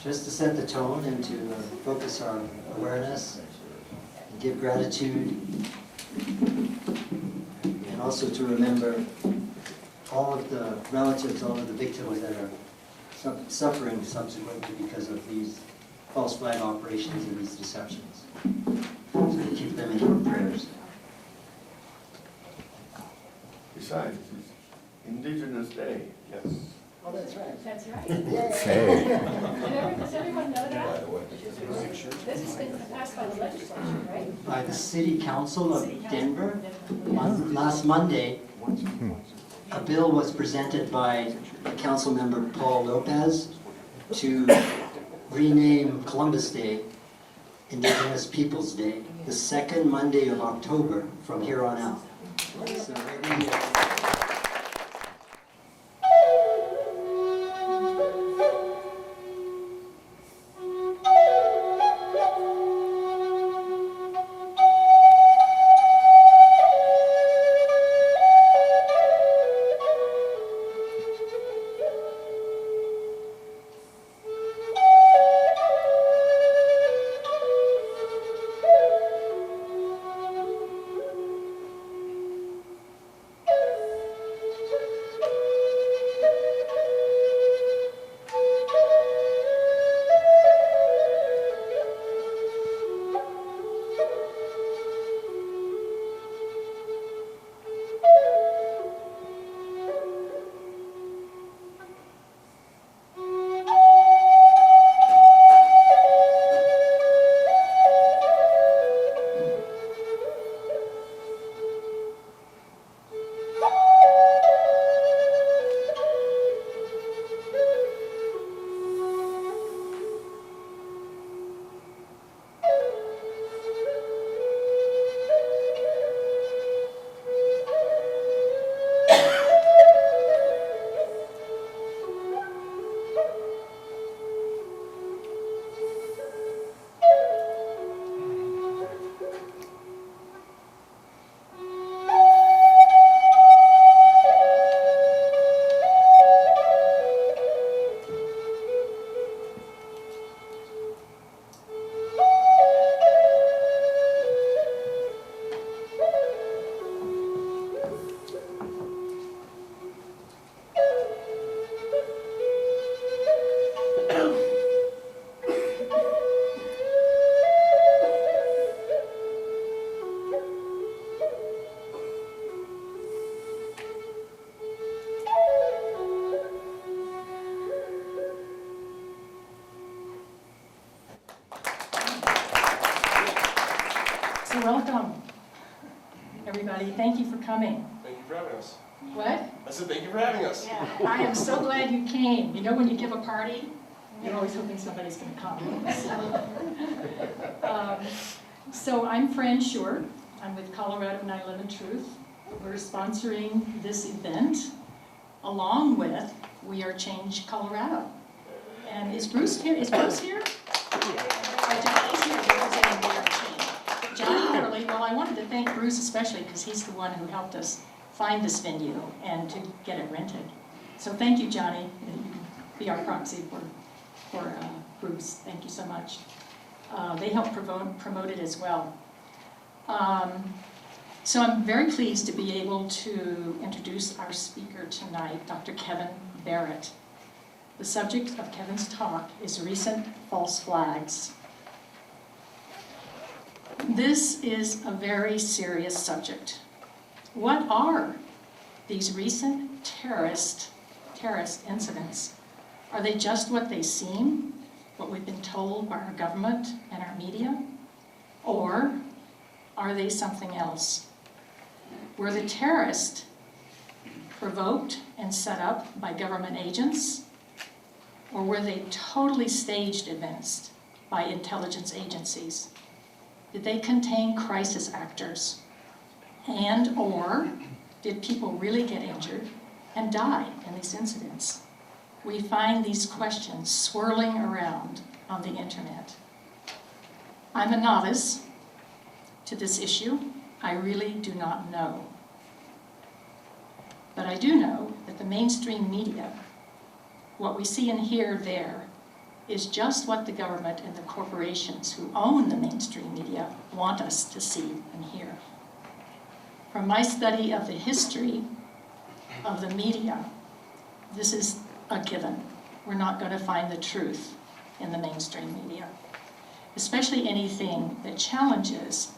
just to set the tone and to focus on awareness, and give gratitude, and also to remember all of the relatives, all of the victims that are suffering subsequently because of these false flag operations and these deceptions. So to keep them in our prayers. Besides, it's Indigenous Day, yes. Oh, that's right. That's right. Hey. Does everyone know that? This has been passed by the legislature, right? By the City Council of City Council. Denver, last Monday, a bill was presented by Council Member Paul Lopez to rename Columbus Day Indigenous Peoples Day, the second Monday of October from here on out. So right here. So welcome, everybody. Thank you for coming. Thank you for having us. What? I said thank you for having us. Yeah, I am so glad you came. You know when you give a party, you're always hoping somebody's going to come. So I'm Fran Short. I'm with Colorado 9/11 Truth. We're sponsoring this event along with We Are Change Colorado. And is Bruce here? Is Bruce here? Johnny's here representing We Are Change. Johnny Hurley, well, I wanted to thank Bruce especially because he's the one who helped us find this venue and to get it rented. So thank you, Johnny. You can be our proxy for Bruce. Thank you so much. They helped promote it as well. So I'm very pleased to be able to introduce our speaker tonight, Dr. Kevin Barrett. The subject of Kevin's talk is recent false flags. This is a very serious subject. What are these recent terrorist incidents? Are they just what they seem, what we've been told by our government and our media? Or are they something else? Were the terrorists provoked and set up by government agents? Or were they totally staged events by intelligence agencies? Did they contain crisis actors? And or did people really get injured and die in these incidents? We find these questions swirling around on the internet. I'm a novice to this issue. I really do not know. But I do know that the mainstream media, what we see and hear there, is just what the government and the corporations who own the mainstream media want us to see and hear. From my study of the history of the media, this is a given. We're not going to find the truth in the mainstream media, especially anything that challenges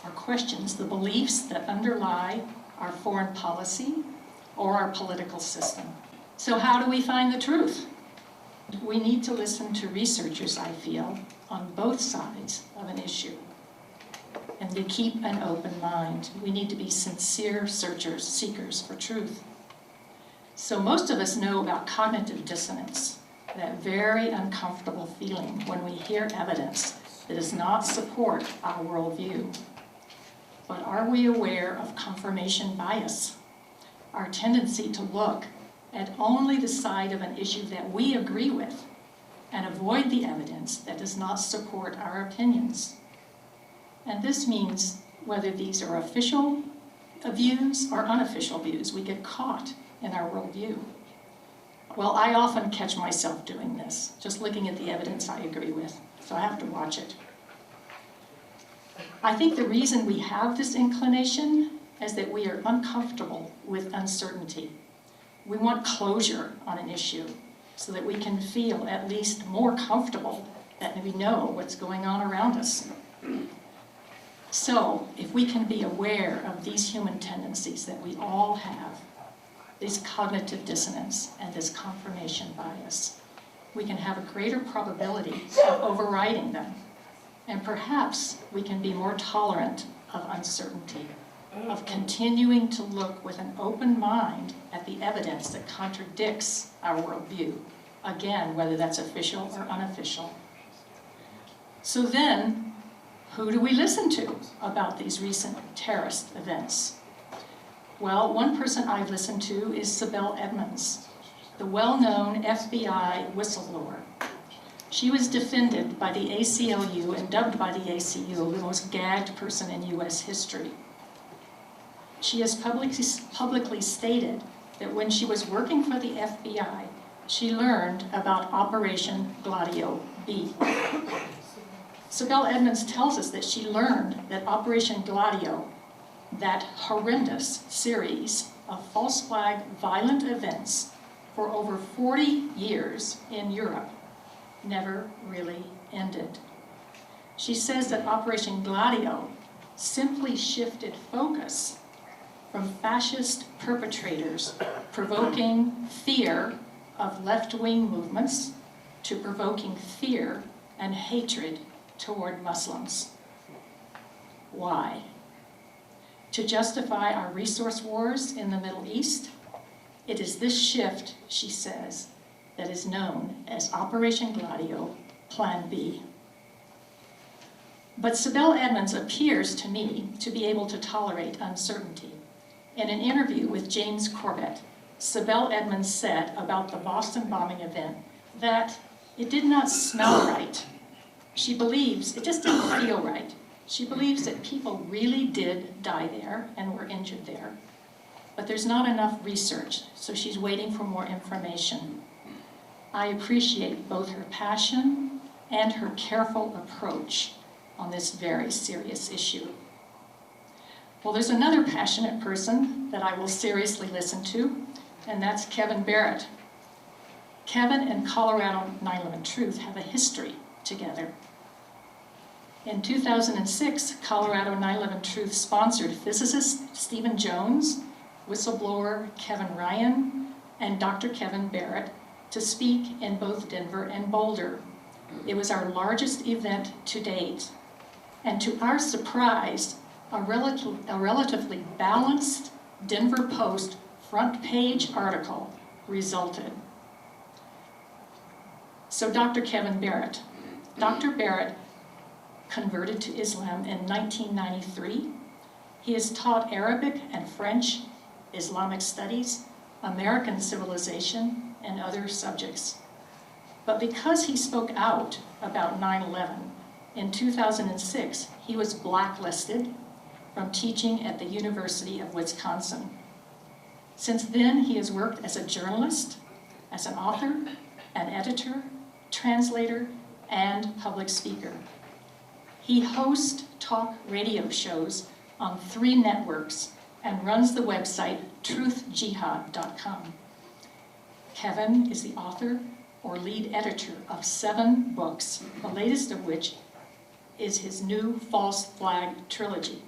or questions the beliefs that underlie our foreign policy or our political system. So how do we find the truth? We need to listen to researchers, I feel, on both sides of an issue, and to keep an open mind. We need to be sincere searchers, seekers for truth. So most of us know about cognitive dissonance, that very uncomfortable feeling when we hear evidence that does not support our worldview. But are we aware of confirmation bias, our tendency to look at only the side of an issue that we agree with and avoid the evidence that does not support our opinions? And this means whether these are official views or unofficial views, we get caught in our worldview. Well, I often catch myself doing this, just looking at the evidence I agree with, so I have to watch it. I think the reason we have this inclination is that we are uncomfortable with uncertainty. We want closure on an issue so that we can feel at least more comfortable that we know what's going on around us. So, if we can be aware of these human tendencies that we all have, this cognitive dissonance and this confirmation bias, we can have a greater probability of overriding them. And perhaps we can be more tolerant of uncertainty, of continuing to look with an open mind at the evidence that contradicts our worldview. Again, whether that's official or unofficial. So then, who do we listen to about these recent terrorist events? Well, one person I've listened to is Sibel Edmonds, the well-known FBI whistleblower. She was defended by the ACLU and dubbed by the ACU the most gagged person in US history. She has publicly stated that when she was working for the FBI, she learned about Operation Gladio B. Sibel Edmonds tells us that she learned that Operation Gladio, that horrendous series of false flag violent events for over 40 years in Europe, never really ended. She says that Operation Gladio simply shifted focus from fascist perpetrators provoking fear of left-wing movements to provoking fear and hatred toward Muslims. Why? To justify our resource wars in the Middle East? It is this shift, she says, that is known as Operation Gladio Plan B. But Sibel Edmonds appears to me to be able to tolerate uncertainty. In an interview with James Corbett, Sibel Edmonds said about the Boston bombing event that it did not smell right. She believes it just didn't feel right. She believes that people really did die there and were injured there. But there's not enough research, so she's waiting for more information. I appreciate both her passion and her careful approach on this very serious issue. Well, there's another passionate person that I will seriously listen to, and that's Kevin Barrett. Kevin and Colorado 9/11 Truth have a history together. In 2006, Colorado 9/11 Truth sponsored physicist Stephen Jones, whistleblower Kevin Ryan, and Dr. Kevin Barrett to speak in both Denver and Boulder. It was our largest event to date, and to our surprise, a relatively balanced Denver Post front page article resulted. So Dr. Kevin Barrett. Dr. Barrett converted to Islam in 1993. He has taught Arabic and French, Islamic studies, American civilization, and other subjects. But because he spoke out about 9/11, in 2006, he was blacklisted from teaching at the University of Wisconsin. Since then, he has worked as a journalist, as an author, an editor, translator, and public speaker. He hosts talk radio shows on 3 networks and runs the website truthjihad.com. Kevin is the author or lead editor of 7 books, the latest of which is his new False Flag trilogy.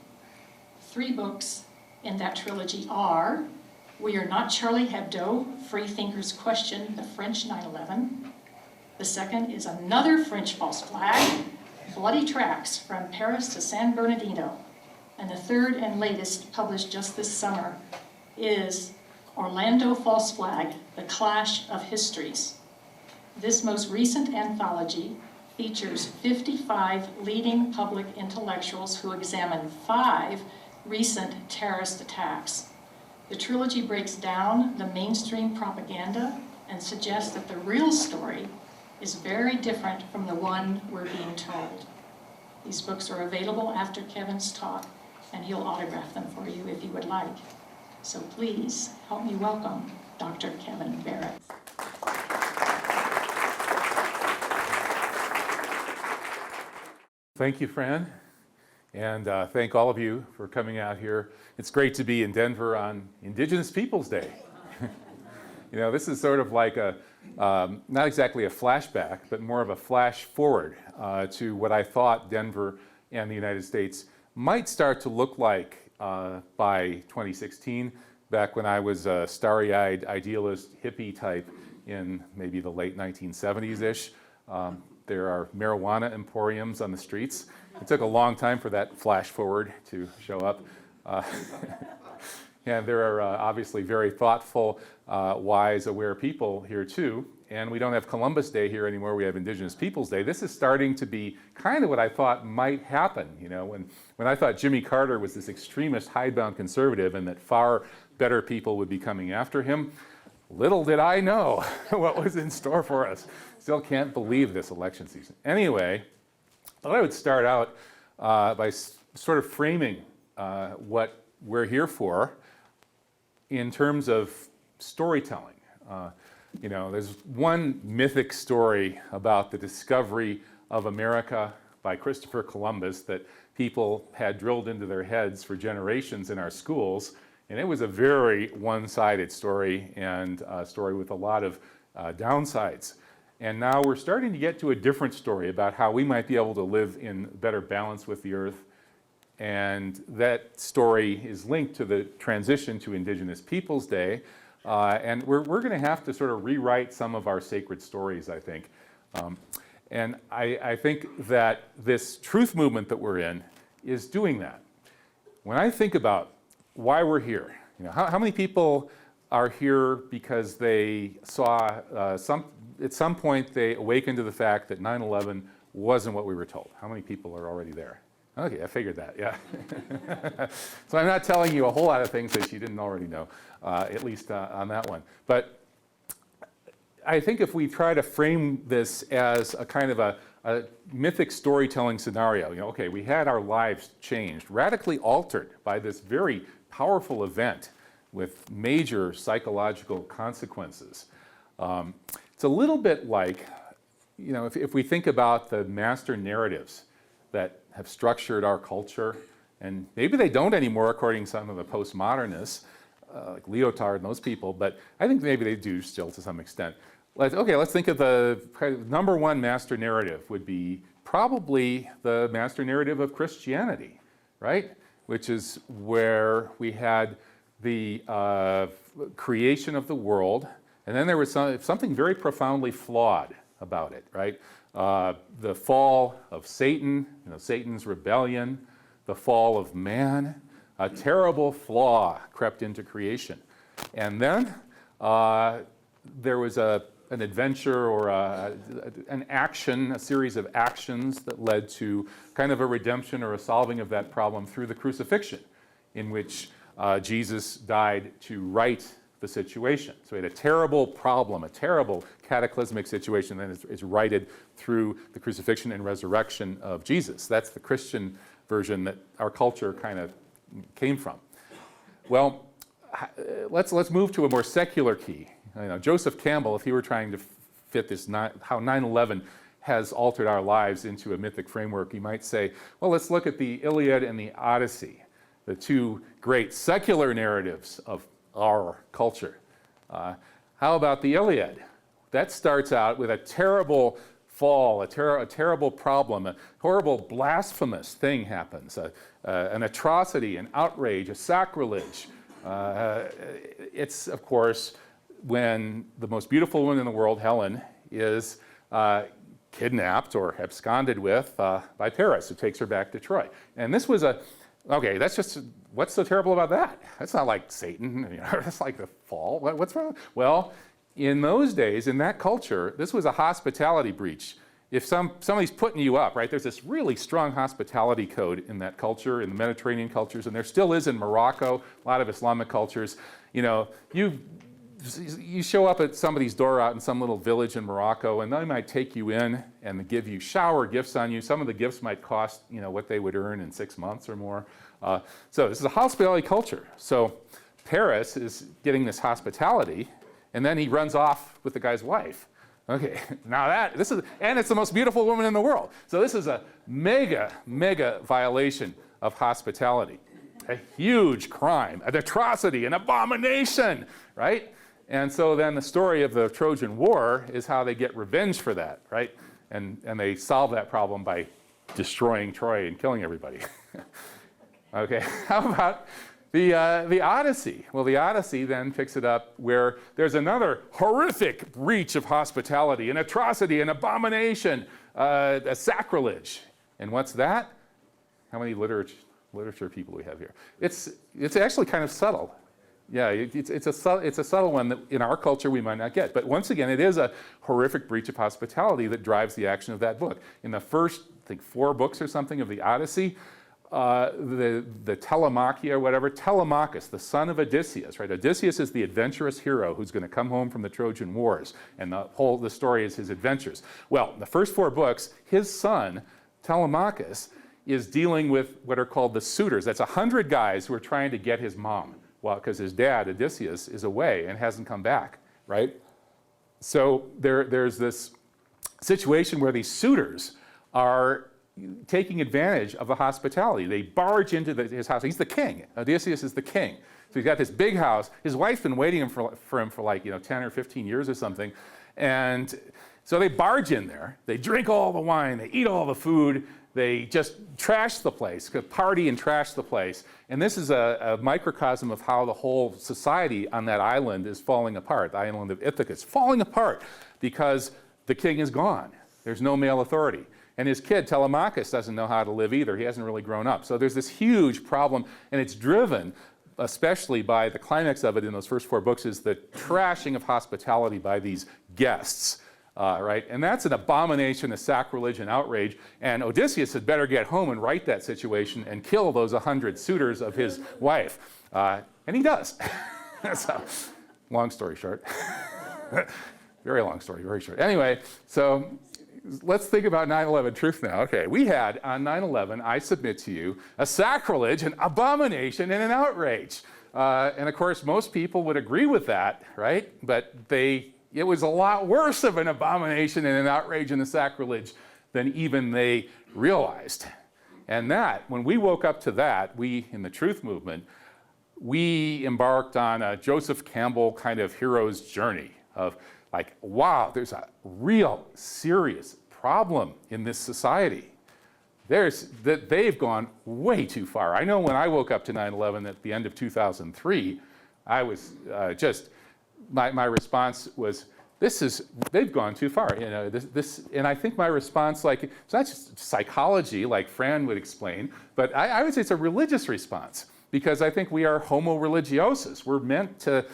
3 books in that trilogy are We Are Not Charlie Hebdo, Free Thinkers Question the French 9/11. The second is another French false flag, Bloody Tracks from Paris to San Bernardino. And the third and latest, published just this summer, is Orlando False Flag, The Clash of Histories. This most recent anthology features 55 leading public intellectuals who examine 5 recent terrorist attacks. The trilogy breaks down the mainstream propaganda and suggests that the real story is very different from the one we're being told. These books are available after Kevin's talk, and he'll autograph them for you if you would like. So please help me welcome Dr. Kevin Barrett. Thank you, Fran, and thank all of you for coming out here. It's great to be in Denver on Indigenous Peoples Day. You know, this is sort of like a, not exactly a flashback, but more of a flash forward to what I thought Denver and the United States might start to look like by 2016, back when I was a starry-eyed idealist hippie type in maybe the late 1970s-ish. There are marijuana emporiums on the streets. It took a long time for that flash forward to show up. And there are obviously very thoughtful, wise, aware people here too. And we don't have Columbus Day here anymore, we have Indigenous Peoples Day. This is starting to be kind of what I thought might happen. You know, when I thought Jimmy Carter was this extremist, hidebound conservative and that far better people would be coming after him, little did I know what was in store for us. Still can't believe this election season. Anyway, I thought I would start out by sort of framing what we're here for in terms of storytelling. You know, there's one mythic story about the discovery of America by Christopher Columbus that people had drilled into their heads for generations in our schools. And it was a very one-sided story, and a story with a lot of downsides. And now we're starting to get to a different story about how we might be able to live in better balance with the earth. And that story is linked to the transition to Indigenous Peoples Day. And we're going to have to sort of rewrite some of our sacred stories, I think. And I think that this truth movement that we're in is doing that. When I think about why we're here, you know, how many people are here because they saw at some point they awakened to the fact that 9/11 wasn't what we were told? How many people are already there? Okay, I figured that, yeah. So I'm not telling you a whole lot of things that you didn't already know, at least on that one. But I think if we try to frame this as a kind of a mythic storytelling scenario, you know, okay, we had our lives changed, radically altered by this very powerful event with major psychological consequences. It's a little bit like, you know, if we think about the master narratives that have structured our culture, and maybe they don't anymore according to some of the postmodernists, like Lyotard and those people, but I think maybe they do still to some extent. Let's think of the number one master narrative would be probably the master narrative of Christianity, right? Which is where we had the creation of the world, and then there was something very profoundly flawed about it, right? The fall of Satan, you know, Satan's rebellion, the fall of man, a terrible flaw crept into creation. And then there was an adventure or an action, a series of actions that led to kind of a redemption or a solving of that problem through the crucifixion, in which Jesus died to right the situation. So we had a terrible problem, a terrible cataclysmic situation that is righted through the crucifixion and resurrection of Jesus. That's the Christian version that our culture kind of came from. Well, let's move to a more secular key. You know, Joseph Campbell, if he were trying to fit this, how 9/11 has altered our lives into a mythic framework, you might say, well, let's look at the Iliad and the Odyssey, the two great secular narratives of our culture. How about the Iliad? That starts out with a terrible fall, a terrible problem, a horrible blasphemous thing happens, an atrocity, an outrage, a sacrilege. It's, of course, when the most beautiful woman in the world, Helen, is kidnapped or absconded with by Paris, who takes her back to Troy. And this was okay, that's just, what's so terrible about that? That's not like Satan, that's like the fall. What's wrong? Well, in those days, in that culture, this was a hospitality breach. If somebody's putting you up, right, there's this really strong hospitality code in that culture, in the Mediterranean cultures, and there still is in Morocco, a lot of Islamic cultures. You show up at somebody's door out in some little village in Morocco, and they might take you in and give you shower gifts on you. Some of the gifts might cost, what they would earn in 6 months or more. So this is a hospitality culture. So Paris is getting this hospitality, and then he runs off with the guy's wife. Okay, now and it's the most beautiful woman in the world. So this is a mega violation of hospitality. A huge crime, an atrocity, an abomination, right? And so then the story of the Trojan War is how they get revenge for that, right? And they solve that problem by destroying Troy and killing everybody. Okay, how about the Odyssey? Well, the Odyssey then picks it up where there's another horrific breach of hospitality, an atrocity, an abomination, a sacrilege. And what's that? How many literature people we have here? It's actually kind of subtle. Yeah, it's a subtle one that in our culture we might not get. But once again, it is a horrific breach of hospitality that drives the action of that book. In the first, I think, 4 books or something of the Odyssey, the Telemachia or whatever, Telemachus, the son of Odysseus, right? Odysseus is the adventurous hero who's going to come home from the Trojan Wars, and the story is his adventures. Well, in the first 4 books, his son, Telemachus, is dealing with what are called the suitors. That's 100 guys who are trying to get his mom. Well, because his dad, Odysseus, is away and hasn't come back, right? So there's this situation where these suitors are taking advantage of the hospitality. They barge into his house. He's the king. Odysseus is the king. So he's got this big house. His wife's been waiting for him for like 10 or 15 years or something. And so they barge in there. They drink all the wine. They eat all the food. They just trash the place, party and trash the place. And this is a microcosm of how the whole society on that island is falling apart. The island of Ithaca is falling apart because the king is gone. There's no male authority. And his kid, Telemachus, doesn't know how to live either. He hasn't really grown up. So there's this huge problem, and it's driven especially by the climax of it in those first 4 books is the trashing of hospitality by these guests. Right? And that's an abomination, a sacrilege, an outrage. And Odysseus had better get home and right that situation and kill those 100 suitors of his wife. And he does. So, long story short. Very long story, very short. Anyway, so let's think about 9/11 truth now. Okay, we had on 9/11, I submit to you, a sacrilege, an abomination, and an outrage. And of course, most people would agree with that, right? But it was a lot worse of an abomination and an outrage and a sacrilege than even they realized. And that, when we woke up to that, we, in the truth movement, we embarked on a Joseph Campbell kind of hero's journey of like, wow, there's a real serious problem in this society. They've gone way too far. I know when I woke up to 9/11 at the end of 2003, I was my response was, they've gone too far. And I think my response, it's not just psychology, like Fran would explain, but I would say it's a religious response, because I think we are homo religiosus. We're meant to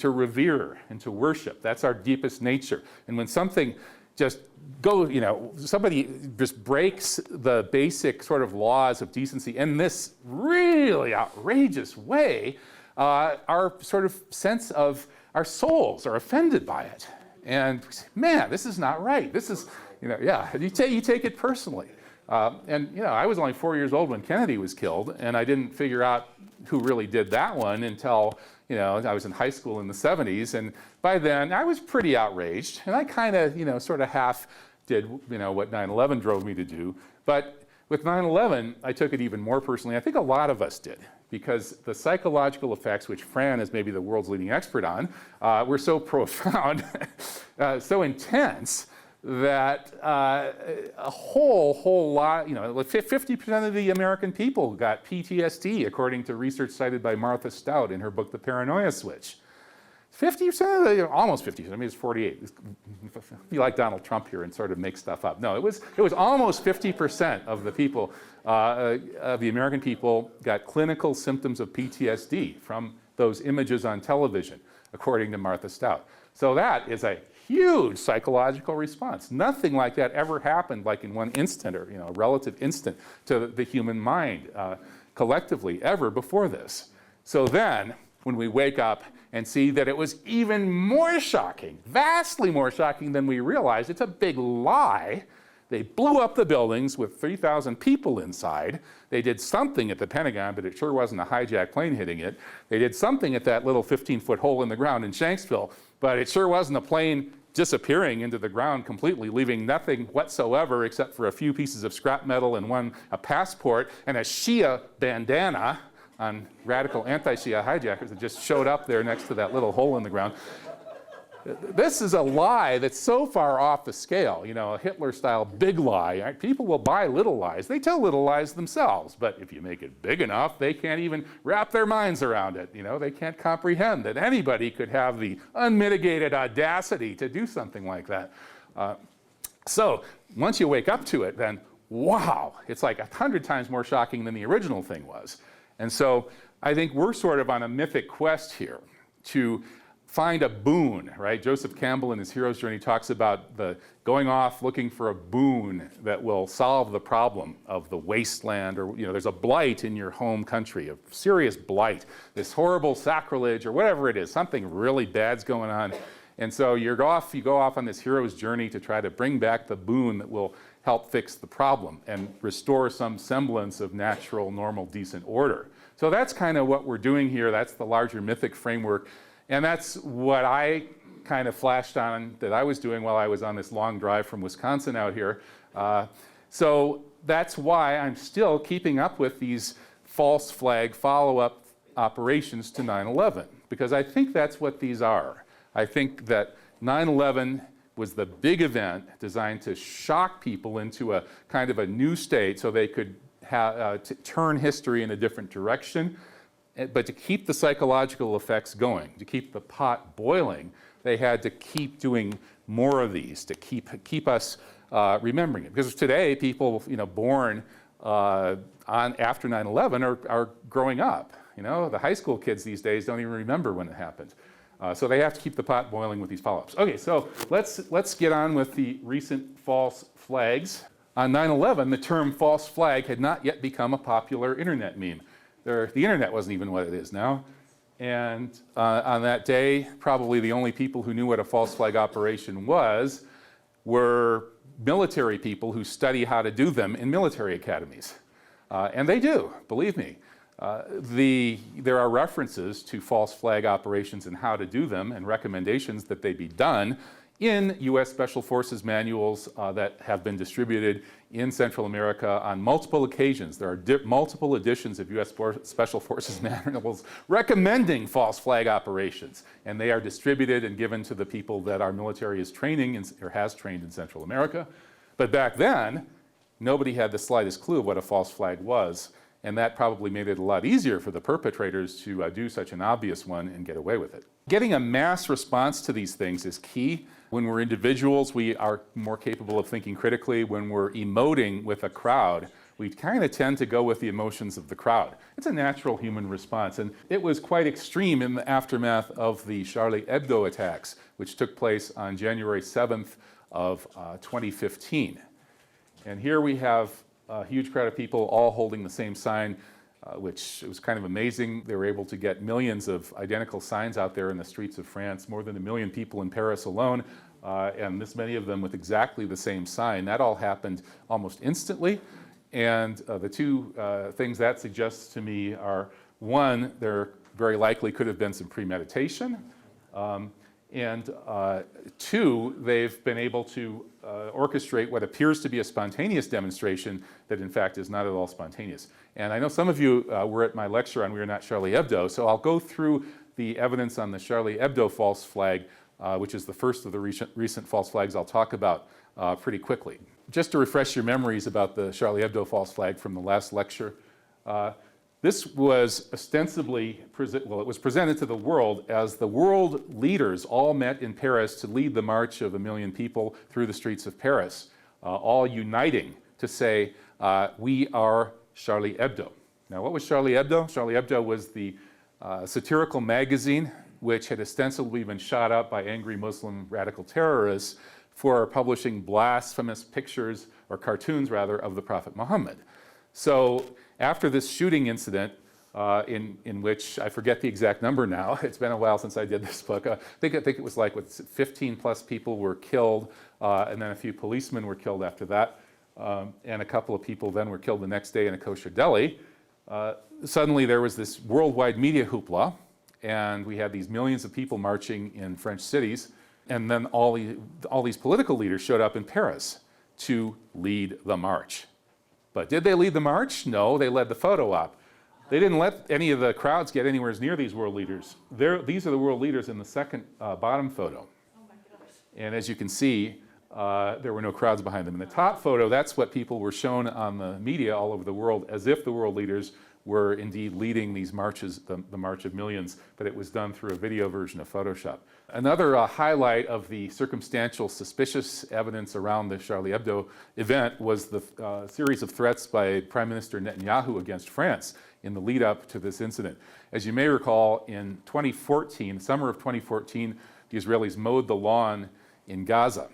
revere and to worship. That's our deepest nature. And when something somebody just breaks the basic sort of laws of decency in this really outrageous way, our sort of sense of our souls are offended by it. And man, this is not right. This is, you take it personally. And you know, I was only 4 years old when Kennedy was killed, and I didn't figure out who really did that one until, you know, I was in high school in the 70s. And by then, I was pretty outraged. And I kind of, you know, sort of half did, you know, what 9/11 drove me to do. But with 9/11, I took it even more personally. I think a lot of us did, because the psychological effects, which Fran is maybe the world's leading expert on, were so profound, so intense, that a whole lot, you know, 50% of the American people got PTSD, according to research cited by Martha Stout in her book, The Paranoia Switch. 50% of the, almost 50%, I mean it's 48. You like Donald Trump here and sort of make stuff up. No, it was almost 50% of the people, of the American people got clinical symptoms of PTSD from those images on television, according to Martha Stout. So that is a huge psychological response. Nothing like that ever happened like in one instant, or, you know, a relative instant to the human mind collectively ever before this. So then, when we wake up and see that it was even more shocking, vastly more shocking than we realized, it's a big lie. They blew up the buildings with 3,000 people inside. They did something at the Pentagon, but it sure wasn't a hijacked plane hitting it. They did something at that little 15-foot hole in the ground in Shanksville, but it sure wasn't a plane disappearing into the ground completely, leaving nothing whatsoever except for a few pieces of scrap metal and a passport and a Shia bandana on radical anti-Shia hijackers that just showed up there next to that little hole in the ground. This is a lie that's so far off the scale, you know, a Hitler-style big lie. Right? People will buy little lies. They tell little lies themselves, but if you make it big enough, they can't even wrap their minds around it. You know, they can't comprehend that anybody could have the unmitigated audacity to do something like that. So once you wake up to it, then, wow, it's like 100 times more shocking than the original thing was. And so I think we're sort of on a mythic quest here to find a boon, right? Joseph Campbell in his hero's journey talks about the going off looking for a boon that will solve the problem of the wasteland, or, you know, there's a blight in your home country, a serious blight, this horrible sacrilege or whatever it is, something really bad's going on. And so you go off on this hero's journey to try to bring back the boon that will help fix the problem and restore some semblance of natural, normal, decent order. So that's kind of what we're doing here. That's the larger mythic framework. And that's what I kind of flashed on that I was doing while I was on this long drive from Wisconsin out here. So that's why I'm still keeping up with these false flag follow-up operations to 9/11, because I think that's what these are. I think that 9/11 was the big event designed to shock people into a kind of a new state so they could turn history in a different direction. But to keep the psychological effects going, to keep the pot boiling, they had to keep doing more of these to keep us remembering it. Because today, people, you know, born after 9/11 are growing up. You know, the high school kids these days don't even remember when it happened. So they have to keep the pot boiling with these follow-ups. Okay, so let's get on with the recent false flags. On 9/11, the term false flag had not yet become a popular internet meme. The internet wasn't even what it is now. And on that day, probably the only people who knew what a false flag operation was were military people who study how to do them in military academies. And they do, believe me. There are references to false flag operations and how to do them, and recommendations that they be done in U.S. Special Forces manuals that have been distributed in Central America on multiple occasions. There are multiple editions of U.S. Special Forces manuals recommending false flag operations, and they are distributed and given to the people that our military is training or has trained in Central America. But back then, nobody had the slightest clue of what a false flag was, and that probably made it a lot easier for the perpetrators to do such an obvious one and get away with it. Getting a mass response to these things is key. When we're individuals, we are more capable of thinking critically. When we're emoting with a crowd, we kind of tend to go with the emotions of the crowd. It's a natural human response, and it was quite extreme in the aftermath of the Charlie Hebdo attacks, which took place on January 7th of 2015. And here we have a huge crowd of people all holding the same sign, which was kind of amazing. They were able to get millions of identical signs out there in the streets of France, more than 1 million people in Paris alone, and this many of them with exactly the same sign. That all happened almost instantly. And the two things that suggests to me are, one, there very likely could have been some premeditation, and two, they've been able to orchestrate what appears to be a spontaneous demonstration that in fact is not at all spontaneous. And I know some of you were at my lecture on We Are Not Charlie Hebdo, so I'll go through the evidence on the Charlie Hebdo false flag, which is the first of the recent false flags I'll talk about pretty quickly. Just to refresh your memories about the Charlie Hebdo false flag from the last lecture, this was ostensibly, it was presented to the world as the world leaders all met in Paris to lead the march of 1 million people through the streets of Paris, all uniting to say, we are Charlie Hebdo. Now, what was Charlie Hebdo? Charlie Hebdo was the satirical magazine which had ostensibly been shot up by angry Muslim radical terrorists for publishing blasphemous pictures, or cartoons rather, of the Prophet Muhammad. So after this shooting incident, in which I forget the exact number now, it's been a while since I did this book, I think it was like 15 plus people were killed, and then a few policemen were killed after that, and a couple of people then were killed the next day in a kosher deli. Suddenly there was this worldwide media hoopla, and we had these millions of people marching in French cities, and then all these political leaders showed up in Paris to lead the march. But did they lead the march? No, they led the photo op. They didn't let any of the crowds get anywhere near these world leaders. These are the world leaders in the second bottom photo. Oh my gosh. And as you can see, there were no crowds behind them. In the top photo, that's what people were shown on the media all over the world, as if the world leaders were indeed leading these marches, the March of Millions, but it was done through a video version of Photoshop. Another highlight of the circumstantial suspicious evidence around the Charlie Hebdo event was the series of threats by Prime Minister Netanyahu against France in the lead up to this incident. As you may recall, in 2014, summer of 2014, the Israelis mowed the lawn in Gaza.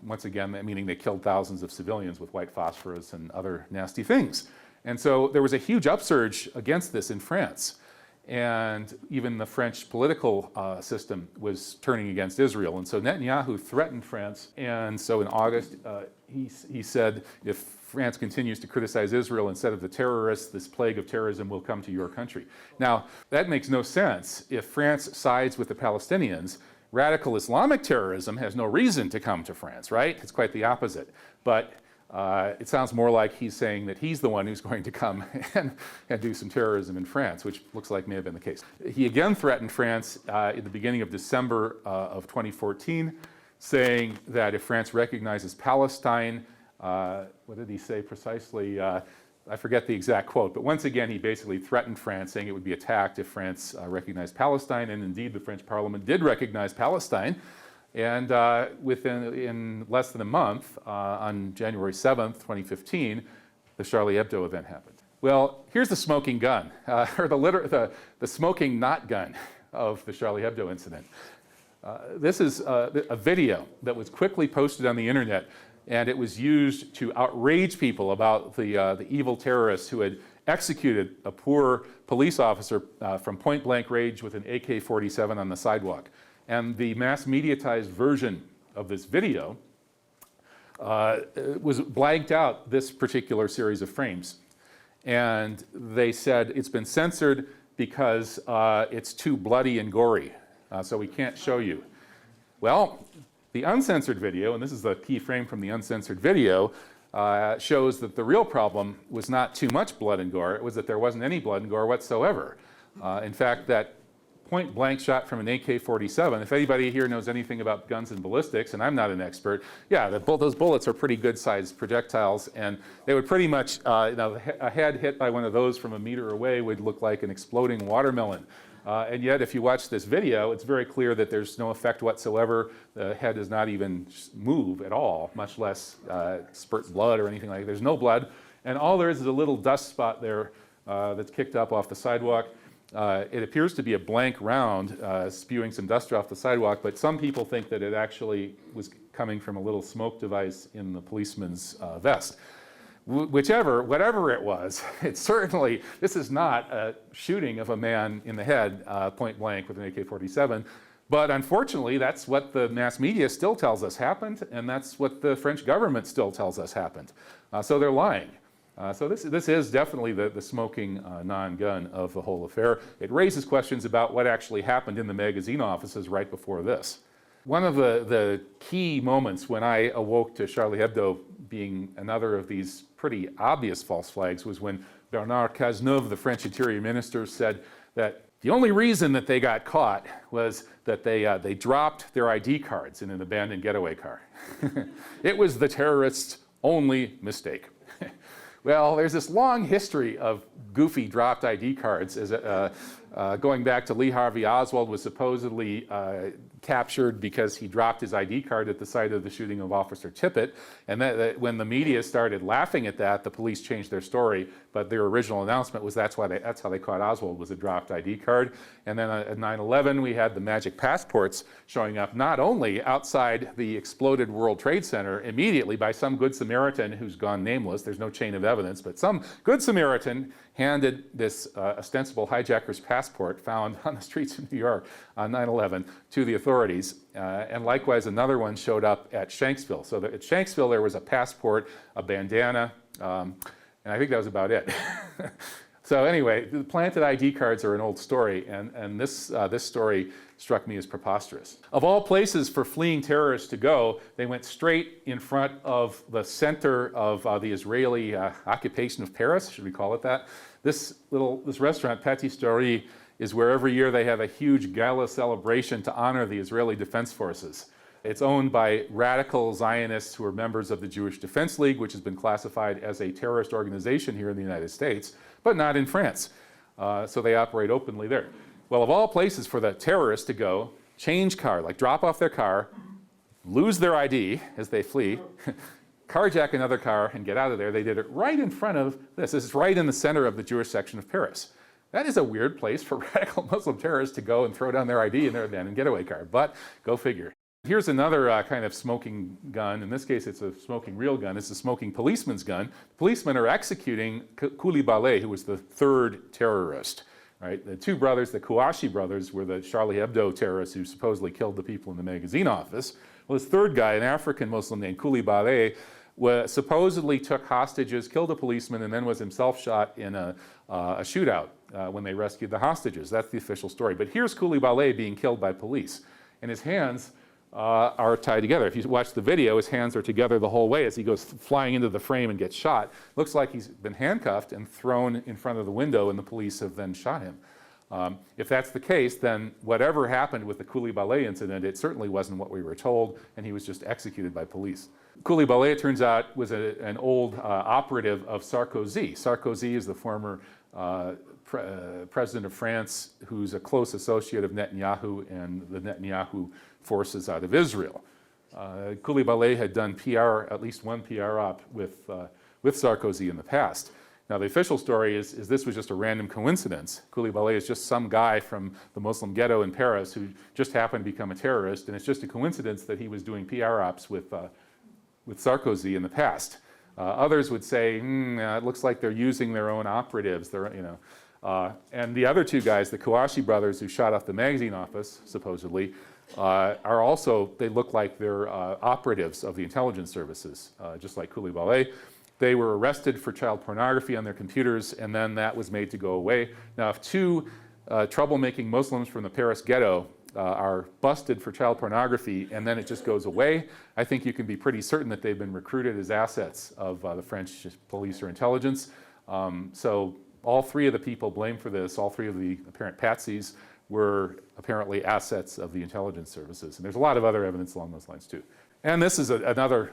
Once again, meaning they killed thousands of civilians with white phosphorus and other nasty things. And so there was a huge upsurge against this in France. And even the French political system was turning against Israel. And so Netanyahu threatened France. And so in August, he said, if France continues to criticize Israel instead of the terrorists, this plague of terrorism will come to your country. Now, that makes no sense. If France sides with the Palestinians, radical Islamic terrorism has no reason to come to France, right? It's quite the opposite. But it sounds more like he's saying that he's the one who's going to come and do some terrorism in France, which looks like may have been the case. He again threatened France in the beginning of December of 2014, saying that if France recognizes Palestine, what did he say precisely? I forget the exact quote, but once again he basically threatened France, saying it would be attacked if France recognized Palestine, and indeed the French Parliament did recognize Palestine. And in less than a month, on January 7th, 2015, the Charlie Hebdo event happened. Well, here's the smoking gun, or the smoking not gun of the Charlie Hebdo incident. This is a video that was quickly posted on the internet, and it was used to outrage people about the evil terrorists who had executed a poor police officer from point-blank range with an AK-47 on the sidewalk. And the mass mediatized version of this video was blanked out this particular series of frames. And they said it's been censored because it's too bloody and gory, so we can't show you. Well, the uncensored video, and this is the key frame from the uncensored video, shows that the real problem was not too much blood and gore, it was that there wasn't any blood and gore whatsoever. In fact, that point-blank shot from an AK-47. If anybody here knows anything about guns and ballistics, and I'm not an expert, yeah, those bullets are pretty good-sized projectiles, and they would pretty much, a head hit by one of those from a meter away would look like an exploding watermelon. And yet, if you watch this video, it's very clear that there's no effect whatsoever. The head does not even move at all, much less spurt blood or anything like that. There's no blood, and all there is a little dust spot there that's kicked up off the sidewalk. It appears to be a blank round spewing some dust off the sidewalk, but some people think that it actually was coming from a little smoke device in the policeman's vest. Whatever it was, it's certainly, this is not a shooting of a man in the head point blank with an AK-47. But unfortunately, that's what the mass media still tells us happened, and that's what the French government still tells us happened. So they're lying. So this is definitely the smoking non-gun of the whole affair. It raises questions about what actually happened in the magazine offices right before this. One of the key moments when I awoke to Charlie Hebdo being another of these pretty obvious false flags was when Bernard Cazeneuve, the French Interior Minister, said that the only reason that they got caught was that they dropped their ID cards in an abandoned getaway car. It was the terrorists' only mistake. Well, there's this long history of goofy dropped ID cards, going back to Lee Harvey Oswald was supposedly captured because he dropped his ID card at the site of the shooting of Officer Tippit. And when the media started laughing at that, the police changed their story. But their original announcement was that's how they caught Oswald, was a dropped ID card. And then at 9/11, we had the magic passports showing up not only outside the exploded World Trade Center immediately by some good Samaritan who's gone nameless, there's no chain of evidence, but some good Samaritan handed this ostensible hijacker's passport found on the streets of New York on 9/11 to the authorities. And likewise, another one showed up at Shanksville. So at Shanksville, there was a passport, a bandana, and I think that was about it. So anyway, the planted ID cards are an old story, and this story struck me as preposterous. Of all places for fleeing terrorists to go, they went straight in front of the center of the Israeli occupation of Paris, should we call it that? This restaurant, Pâtisserie, is where every year they have a huge gala celebration to honor the Israeli Defense Forces. It's owned by radical Zionists who are members of the Jewish Defense League, which has been classified as a terrorist organization here in the United States, but not in France. So they operate openly there. Well, of all places for the terrorists to go, change car, like drop off their car, lose their ID as they flee, carjack another car and get out of there, they did it right in front of this. This is right in the center of the Jewish section of Paris. That is a weird place for radical Muslim terrorists to go and throw down their ID in their abandoned getaway car, but go figure. Here's another kind of smoking gun. In this case, it's a smoking real gun. It's a smoking policeman's gun. Policemen are executing Coulibaly, who was the third terrorist. Right? The two brothers, the Kouachi brothers, were the Charlie Hebdo terrorists who supposedly killed the people in the magazine office. Well, this third guy, an African Muslim named Coulibaly, supposedly took hostages, killed a policeman, and then was himself shot in a shootout when they rescued the hostages. That's the official story. But here's Coulibaly being killed by police, and his hands are tied together. If you watch the video, his hands are together the whole way as he goes flying into the frame and gets shot. Looks like he's been handcuffed and thrown in front of the window, and the police have then shot him. If that's the case, then whatever happened with the Coulibaly incident, it certainly wasn't what we were told, and he was just executed by police. Coulibaly, it turns out, was an old operative of Sarkozy. Sarkozy is the former president of France, who's a close associate of Netanyahu and the Netanyahu forces out of Israel. Coulibaly had done PR, at least one PR op with Sarkozy in the past. Now, the official story is this was just a random coincidence. Coulibaly is just some guy from the Muslim ghetto in Paris who just happened to become a terrorist, and it's just a coincidence that he was doing PR ops with Sarkozy in the past. Others would say, it looks like they're using their own operatives. And the other two guys, the Kouachi brothers who shot off the magazine office, supposedly, are also, they look like they're operatives of the intelligence services, just like Coulibaly. They were arrested for child pornography on their computers, and then that was made to go away. Now, if two troublemaking Muslims from the Paris ghetto are busted for child pornography and then it just goes away, I think you can be pretty certain that they've been recruited as assets of the French police or intelligence. So all three of the people blamed for this, all three of the apparent patsies, were apparently assets of the intelligence services. And there's a lot of other evidence along those lines too. And this is another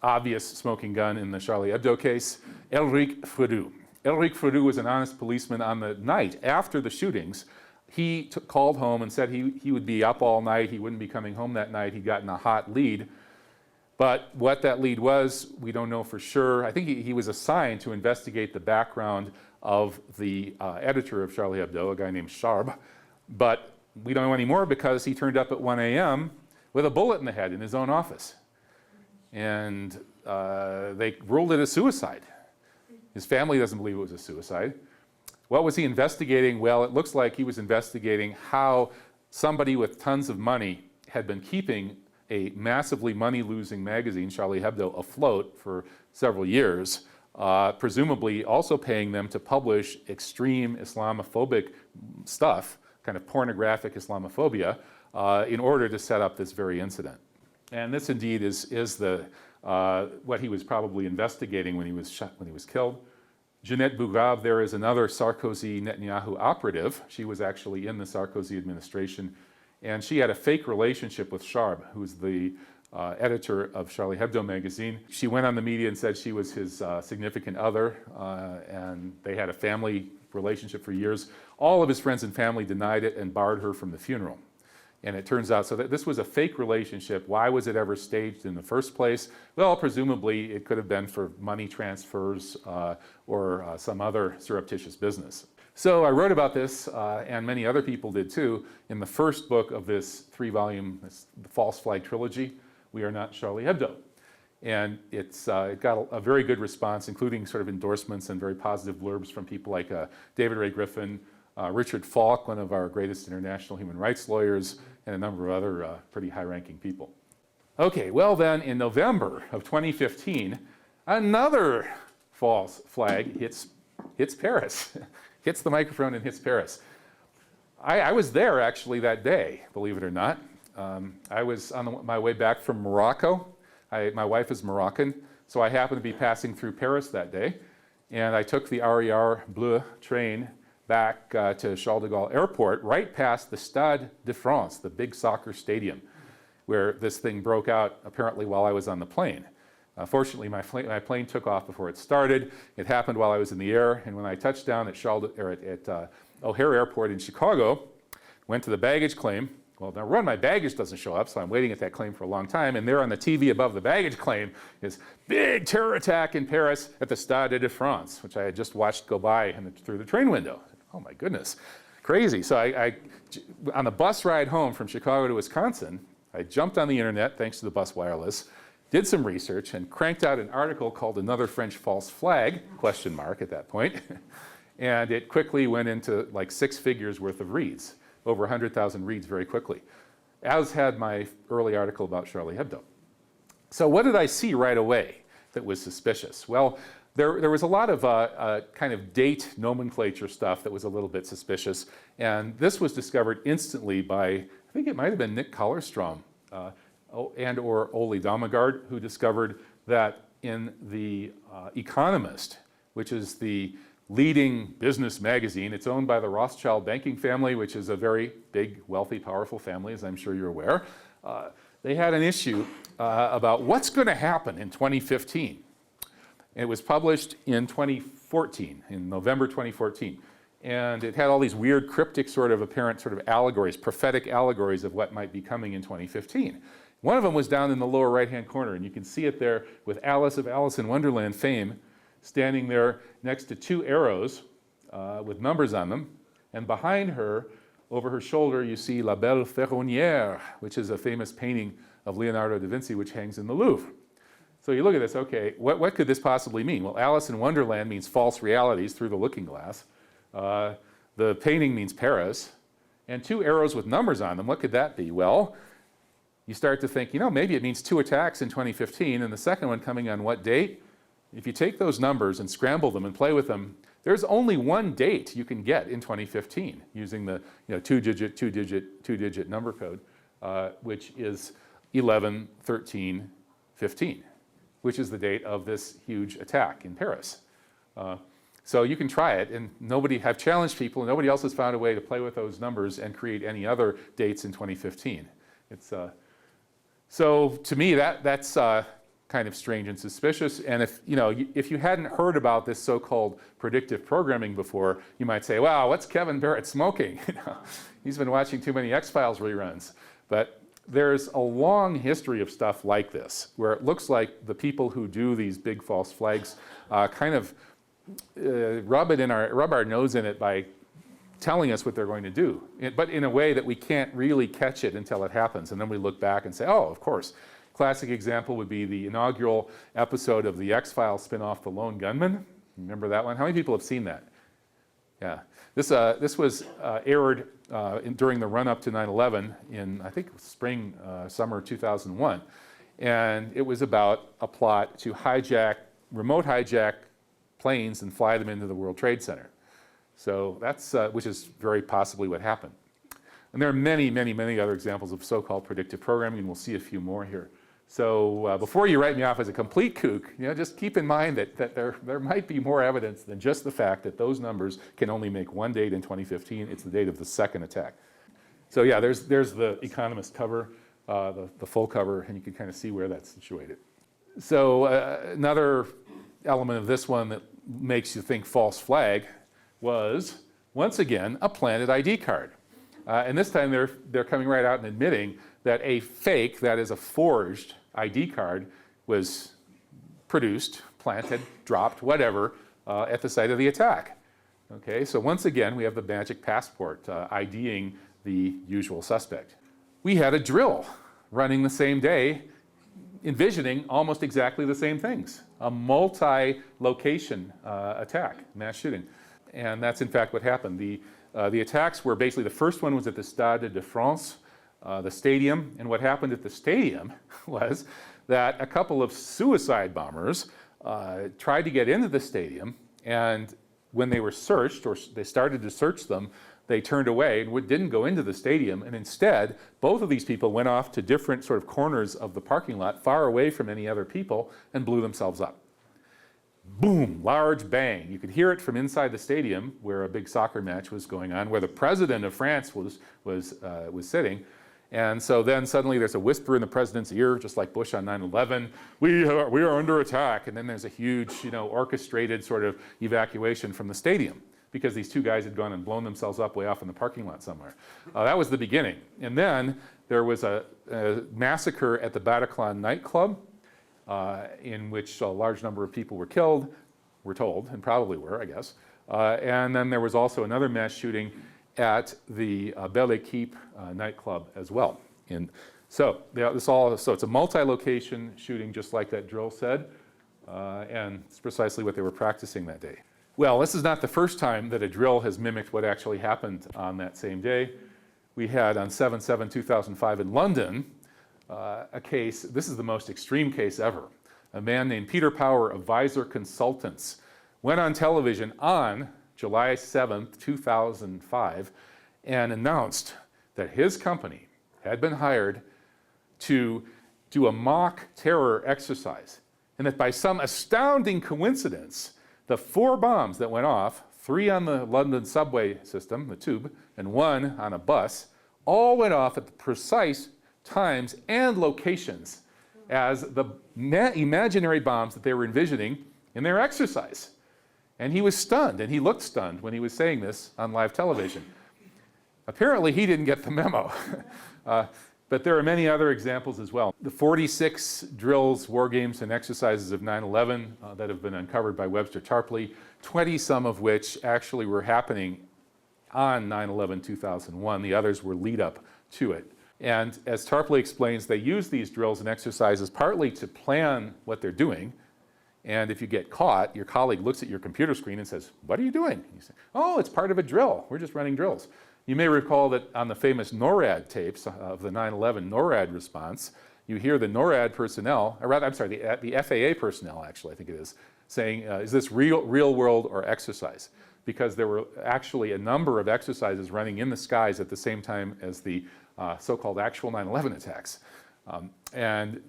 obvious smoking gun in the Charlie Hebdo case, Elric Freudou. Elric Freudou was an honest policeman on the night after the shootings. He called home and said he would be up all night, he wouldn't be coming home that night, he'd gotten a hot lead. But what that lead was, we don't know for sure. I think he was assigned to investigate the background of the editor of Charlie Hebdo, a guy named Charb. But we don't know anymore because he turned up at 1 a.m. with a bullet in the head in his own office. And they ruled it a suicide. His family doesn't believe it was a suicide. What was he investigating? Well, it looks like he was investigating how somebody with tons of money had been keeping a massively money-losing magazine, Charlie Hebdo, afloat for several years, presumably also paying them to publish extreme Islamophobic stuff, kind of pornographic Islamophobia, in order to set up this very incident. And this indeed is the, what he was probably investigating when he was killed. Jeannette Bougrabe there is another Sarkozy-Netanyahu operative. She was actually in the Sarkozy administration, and she had a fake relationship with Sharb, who's the editor of Charlie Hebdo magazine. She went on the media and said she was his significant other, and they had a family relationship for years. All of his friends and family denied it and barred her from the funeral. And it turns out, so that this was a fake relationship. Why was it ever staged in the first place? Well, presumably it could have been for money transfers or some other surreptitious business. So I wrote about this, and many other people did too, in the first book of this 3-volume False Flag trilogy, We Are Not Charlie Hebdo. And it got a very good response, including sort of endorsements and very positive blurbs from people like David Ray Griffin, Richard Falk, one of our greatest international human rights lawyers, and a number of other pretty high-ranking people. Okay, well then, in November of 2015, another false flag hits Paris, hits the microphone and hits Paris. I was there actually that day, believe it or not. I was on my way back from Morocco. My wife is Moroccan, so I happened to be passing through Paris that day, and I took the RER Bleu train back to Charles de Gaulle Airport, right past the Stade de France, the big soccer stadium, where this thing broke out apparently while I was on the plane. Fortunately, my plane took off before it started. It happened while I was in the air, and when I touched down at O'Hare Airport in Chicago, went to the baggage claim. Well, now run, my baggage doesn't show up, so I'm waiting at that claim for a long time, and there on the TV above the baggage claim is big terror attack in Paris at the Stade de France, which I had just watched go by through the train window. Oh my goodness, crazy. So on the bus ride home from Chicago to Wisconsin, I jumped on the internet, thanks to the bus wireless, did some research, and cranked out an article called Another French False Flag, question mark at that point. And it quickly went into like 6 figures worth of reads, over 100,000 reads very quickly, as had my early article about Charlie Hebdo. So what did I see right away that was suspicious? Well, there was a lot of kind of date nomenclature stuff that was a little bit suspicious, and this was discovered instantly by, I think it might have been Nick Collerstrom and or Ole Damegard, who discovered that in the Economist, which is the leading business magazine, it's owned by the Rothschild banking family, which is a very big, wealthy, powerful family, as I'm sure you're aware. They had an issue about what's going to happen in 2015. It was published in 2014, in November 2014. And it had all these weird, cryptic sort of apparent sort of allegories, prophetic allegories of what might be coming in 2015. One of them was down in the lower right-hand corner, and you can see it there with Alice of Alice in Wonderland fame standing there next to 2 arrows with numbers on them. And behind her, over her shoulder, you see La Belle Ferronnière, which is a famous painting of Leonardo da Vinci, which hangs in the Louvre. So you look at this, okay, what could this possibly mean? Well, Alice in Wonderland means false realities through the looking glass. The painting means Paris. And 2 arrows with numbers on them, what could that be? Well, you start to think, maybe it means 2 attacks in 2015, and the second one coming on what date? If you take those numbers and scramble them and play with them, there's only one date you can get in 2015 using the 2-digit number code, which is 11/13/15, which is the date of this huge attack in Paris. So you can try it, and I've challenged people, and nobody else has found a way to play with those numbers and create any other dates in 2015. So to me, that's kind of strange and suspicious. And if you hadn't heard about this so-called predictive programming before, you might say, wow, what's Kevin Barrett smoking? He's been watching too many X-Files reruns. But there's a long history of stuff like this, where it looks like the people who do these big false flags kind of rub our nose in it by telling us what they're going to do, but in a way that we can't really catch it until it happens. And then we look back and say, oh, of course. Classic example would be the inaugural episode of the X-Files spin-off, The Lone Gunman. Remember that one? How many people have seen that? Yeah. This was aired during the run-up to 9/11 in, I think, spring, summer 2001. And it was about a plot to remote hijack planes and fly them into the World Trade Center. So that's, which is very possibly what happened. And there are many, many, many other examples of so-called predictive programming, and we'll see a few more here. So before you write me off as a complete kook, just keep in mind that there might be more evidence than just the fact that those numbers can only make one date in 2015. It's the date of the second attack. So yeah, there's the Economist cover, the full cover, and you can kind of see where that's situated. So another element of this one that makes you think false flag was, once again, a planted ID card. And this time they're coming right out and admitting that a fake, that is a forged ID card, was produced, planted, dropped, whatever, at the site of the attack. Okay, so once again, we have the magic passport IDing the usual suspect. We had a drill running the same day, envisioning almost exactly the same things. A multi-location attack, mass shooting. And that's in fact what happened. The attacks were basically, the first one was at the Stade de France, the stadium, and what happened at the stadium was that a couple of suicide bombers tried to get into the stadium, and when they were searched, or they started to search them, they turned away and didn't go into the stadium, and instead, both of these people went off to different sort of corners of the parking lot, far away from any other people, and blew themselves up. Boom, large bang. You could hear it from inside the stadium where a big soccer match was going on, where the president of France was sitting. And so then suddenly there's a whisper in the president's ear, just like Bush on 9/11, we are under attack. And then there's a huge, orchestrated sort of evacuation from the stadium because these two guys had gone and blown themselves up way off in the parking lot somewhere. That was the beginning. And then there was a massacre at the Bataclan nightclub, in which a large number of people were killed, we're told, and probably were, I guess. And then there was also another mass shooting at the Belle Equipe nightclub as well. So it's a multi-location shooting, just like that drill said, and it's precisely what they were practicing that day. Well, this is not the first time that a drill has mimicked what actually happened on that same day. We had on 7/7/2005 in London, a case, this is the most extreme case ever. A man named Peter Power of Visor Consultants went on television on July 7th, 2005, and announced that his company had been hired to do a mock terror exercise, and that by some astounding coincidence, the 4 bombs that went off, 3 on the London subway system, the tube, and 1 on a bus, all went off at the precise times and locations as the imaginary bombs that they were envisioning in their exercise. And he was stunned, and he looked stunned when he was saying this on live television. Apparently he didn't get the memo. But there are many other examples as well. The 46 drills, war games, and exercises of 9/11 that have been uncovered by Webster Tarpley, 20 some of which actually were happening on 9/11/2001. The others were lead up to it. And as Tarpley explains, they use these drills and exercises partly to plan what they're doing. And if you get caught, your colleague looks at your computer screen and says, "What are you doing?" And you say, "Oh, it's part of a drill. We're just running drills." You may recall that on the famous NORAD tapes of the 9/11 NORAD response, you hear the NORAD personnel, or rather, I'm sorry, the FAA personnel, actually, I think it is, saying, is this real world or exercise? Because there were actually a number of exercises running in the skies at the same time as the so-called actual 9/11 attacks. And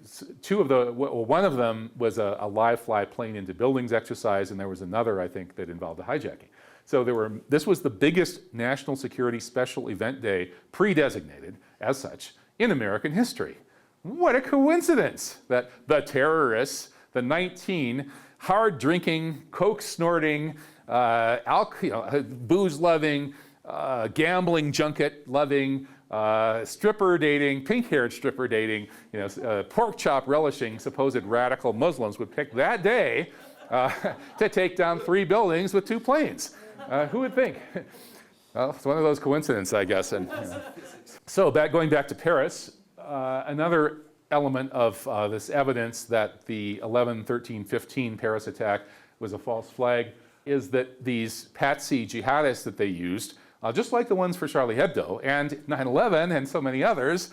one of them was a live fly plane into buildings exercise, and there was another, I think, that involved a hijacking. So this was the biggest national security special event day, pre-designated as such, in American history. What a coincidence that the terrorists, the 19 hard-drinking, coke-snorting, booze-loving, gambling junket-loving, stripper dating, pink-haired stripper dating, pork chop relishing supposed radical Muslims would pick that day to take down 3 buildings with 2 planes. Who would think? Well, it's one of those coincidences, I guess. And so going back to Paris, another element of this evidence that the 11/13/15 Paris attack was a false flag is that these patsy jihadists that they used just like the ones for Charlie Hebdo and 9/11 and so many others.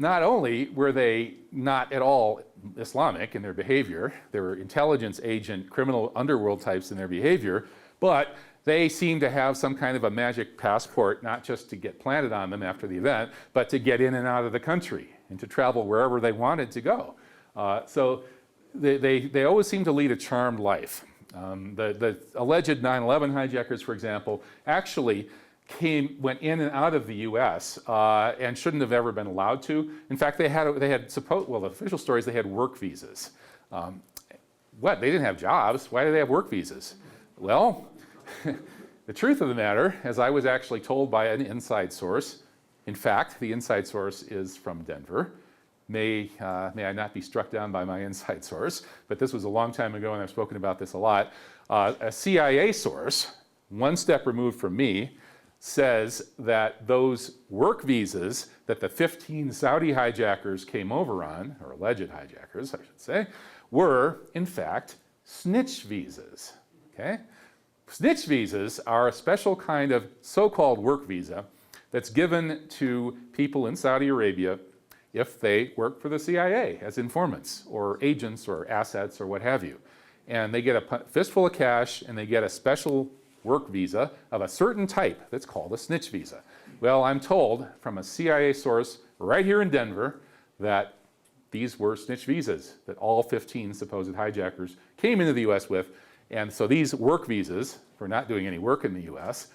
Not only were they not at all Islamic in their behavior, they were intelligence agent, criminal underworld types in their behavior, but they seemed to have some kind of a magic passport, not just to get planted on them after the event, but to get in and out of the country and to travel wherever they wanted to go. So they always seem to lead a charmed life. The alleged 9/11 hijackers, for example, actually went in and out of the U.S. And shouldn't have ever been allowed to. In fact, the official story is they had work visas. What? They didn't have jobs. Why did they have work visas? Well, the truth of the matter, as I was actually told by an inside source, in fact, the inside source is from Denver. May I not be struck down by my inside source, but this was a long time ago and I've spoken about this a lot. A CIA source, one step removed from me, says that those work visas that the 15 Saudi hijackers came over on, or alleged hijackers, I should say, were, in fact, snitch visas, okay? Snitch visas are a special kind of so-called work visa that's given to people in Saudi Arabia if they work for the CIA as informants or agents or assets or what have you. And they get a fistful of cash and they get a special work visa of a certain type that's called a snitch visa. Well, I'm told from a CIA source right here in Denver that these were snitch visas that all 15 supposed hijackers came into the US with. And so these work visas, for not doing any work in the US,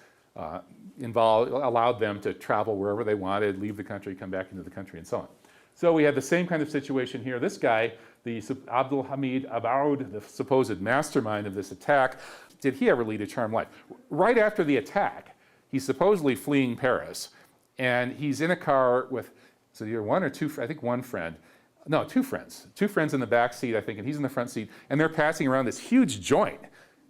allowed them to travel wherever they wanted, leave the country, come back into the country, and so on. So we had the same kind of situation here. This guy, the Abdul Hamid Abaoud, the supposed mastermind of this attack, did he ever lead a charmed life? Right after the attack, he's supposedly fleeing Paris, and he's in a car with, so either one or two, I think one friend, no, two friends. Two friends in the back seat, I think, and he's in the front seat, and they're passing around this huge joint,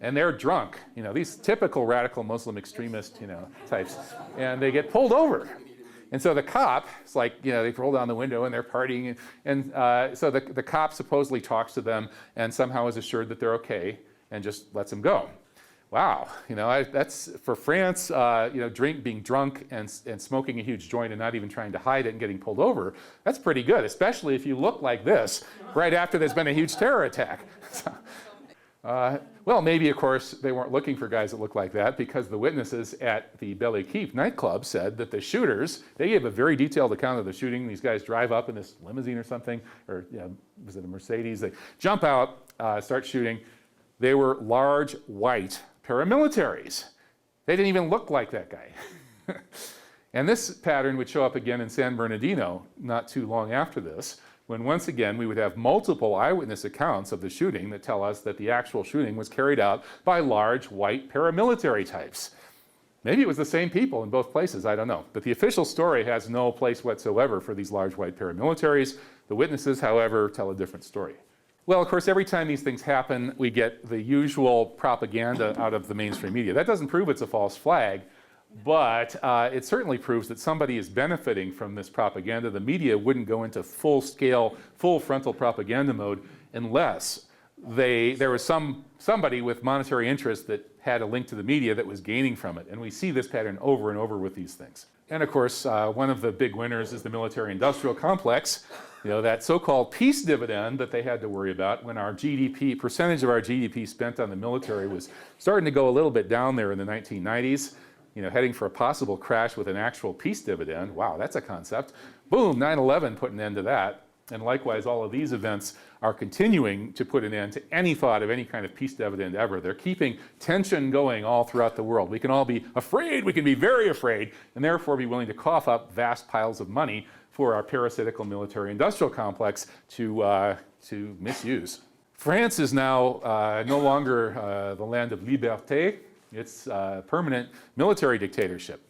and they're drunk, these typical radical Muslim extremist, types, and they get pulled over. And so the cop, it's like, they roll down the window and they're partying, and so the cop supposedly talks to them and somehow is assured that they're okay and just lets them go. Wow, that's for France, being drunk and smoking a huge joint and not even trying to hide it and getting pulled over, that's pretty good, especially if you look like this right after there's been a huge terror attack. Well, maybe, of course, they weren't looking for guys that looked like that because the witnesses at the Belle Équipe nightclub said that the shooters, they gave a very detailed account of the shooting. These guys drive up in this limousine or something, or was it a Mercedes? They jump out, start shooting. They were large, white paramilitaries. They didn't even look like that guy. And this pattern would show up again in San Bernardino not too long after this, when once again we would have multiple eyewitness accounts of the shooting that tell us that the actual shooting was carried out by large white paramilitary types. Maybe it was the same people in both places, I don't know. But the official story has no place whatsoever for these large white paramilitaries. The witnesses, however, tell a different story. Well, of course, every time these things happen, we get the usual propaganda out of the mainstream media. That doesn't prove it's a false flag, but it certainly proves that somebody is benefiting from this propaganda. The media wouldn't go into full-scale, full frontal propaganda mode unless there was somebody with monetary interest that had a link to the media that was gaining from it. And we see this pattern over and over with these things. And of course, one of the big winners is the military-industrial complex, that so-called peace dividend that they had to worry about when our GDP, percentage of our GDP spent on the military was starting to go a little bit down there in the 1990s. Heading for a possible crash with an actual peace dividend. Wow, that's a concept. Boom, 9/11 put an end to that. And likewise, all of these events are continuing to put an end to any thought of any kind of peace dividend ever. They're keeping tension going all throughout the world. We can all be afraid, we can be very afraid, and therefore be willing to cough up vast piles of money for our parasitical military-industrial complex to misuse. France is now no longer the land of liberté. It's a permanent military dictatorship.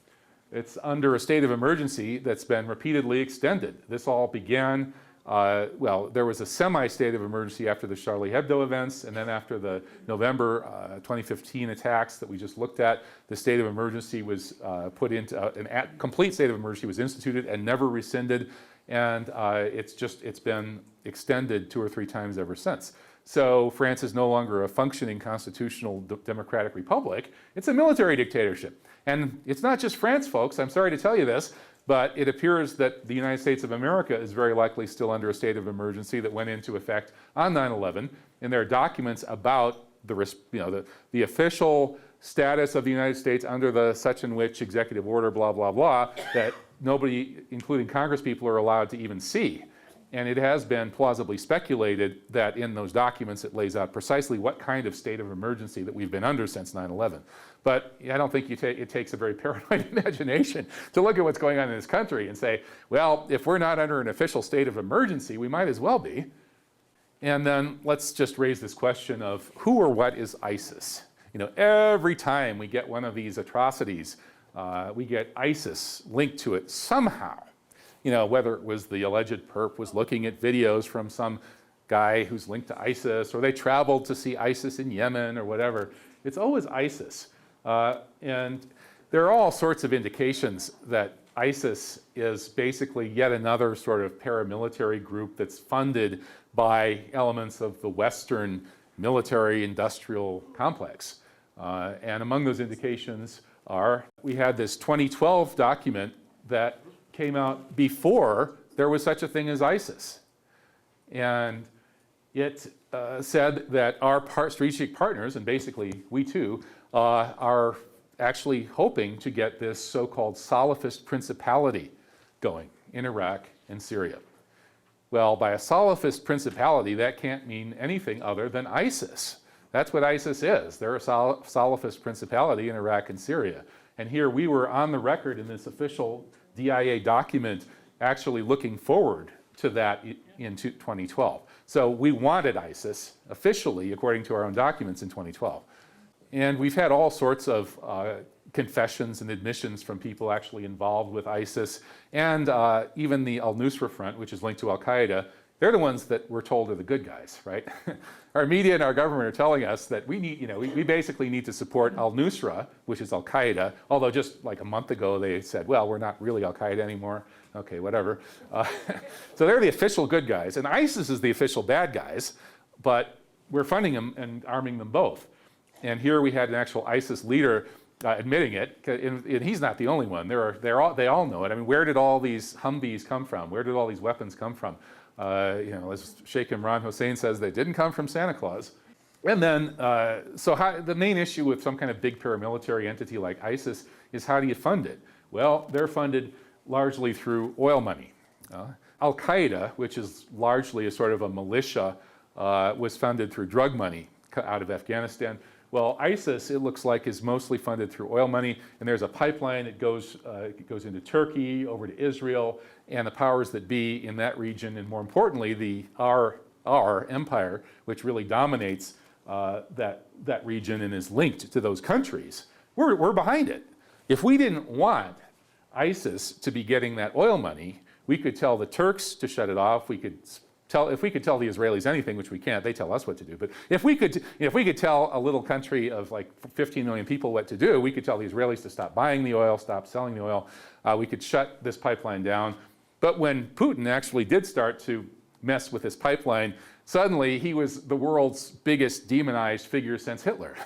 It's under a state of emergency that's been repeatedly extended. This all began, there was a semi-state of emergency after the Charlie Hebdo events, and then after the November 2015 attacks that we just looked at, the state of emergency was put into, complete state of emergency was instituted and never rescinded, and it's been extended 2 or 3 times ever since. So France is no longer a functioning constitutional democratic republic. It's a military dictatorship. And it's not just France, folks. I'm sorry to tell you this, but it appears that the United States of America is very likely still under a state of emergency that went into effect on 9/11. And there are documents about the official status of the United States under the such and which executive order, blah, blah, blah, that nobody, including Congress people, are allowed to even see. And it has been plausibly speculated that in those documents it lays out precisely what kind of state of emergency that we've been under since 9/11. But I don't think it takes a very paranoid imagination to look at what's going on in this country and say, well, if we're not under an official state of emergency, we might as well be. And then let's just raise this question of who or what is ISIS? Every time we get one of these atrocities, we get ISIS linked to it somehow. Whether it was the alleged perp was looking at videos from some guy who's linked to ISIS, or they traveled to see ISIS in Yemen or whatever. It's always ISIS. And there are all sorts of indications that ISIS is basically yet another sort of paramilitary group that's funded by elements of the Western military-industrial complex. And among those indications are, we had this 2012 document that came out before there was such a thing as ISIS. And it said that our strategic partners, and basically we too, are actually hoping to get this so-called Salafist principality going in Iraq and Syria. Well, by a Salafist principality, that can't mean anything other than ISIS. That's what ISIS is. They're a Salafist principality in Iraq and Syria. And here we were on the record in this official DIA document actually looking forward to that in 2012. So we wanted ISIS officially, according to our own documents, in 2012. And we've had all sorts of confessions and admissions from people actually involved with ISIS, and even the al-Nusra Front, which is linked to al-Qaeda. They're the ones that we're told are the good guys, right? Our media and our government are telling us that we need, we basically need to support al-Nusra, which is al-Qaeda, although just like a month ago they said, well, we're not really al-Qaeda anymore. Okay, whatever. So they're the official good guys, and ISIS is the official bad guys, but we're funding them and arming them both. And here we had an actual ISIS leader admitting it, and he's not the only one. They all know it. I mean, where did all these Humvees come from? Where did all these weapons come from? As Sheikh Imran Hussein says, they didn't come from Santa Claus. And then, the main issue with some kind of big paramilitary entity like ISIS is how do you fund it? Well, they're funded largely through oil money. Al-Qaeda, which is largely a sort of a militia, was funded through drug money out of Afghanistan. Well, ISIS, it looks like, is mostly funded through oil money, and there's a pipeline that goes into Turkey, over to Israel, and the powers that be in that region, and more importantly, our empire, which really dominates that region and is linked to those countries. We're behind it. If we didn't want ISIS to be getting that oil money, we could tell the Turks to shut it off. If we could tell the Israelis anything, which we can't, they tell us what to do. But if we could tell a little country of like 15 million people what to do, we could tell the Israelis to stop buying the oil, stop selling the oil. We could shut this pipeline down. But when Putin actually did start to mess with this pipeline, suddenly he was the world's biggest demonized figure since Hitler.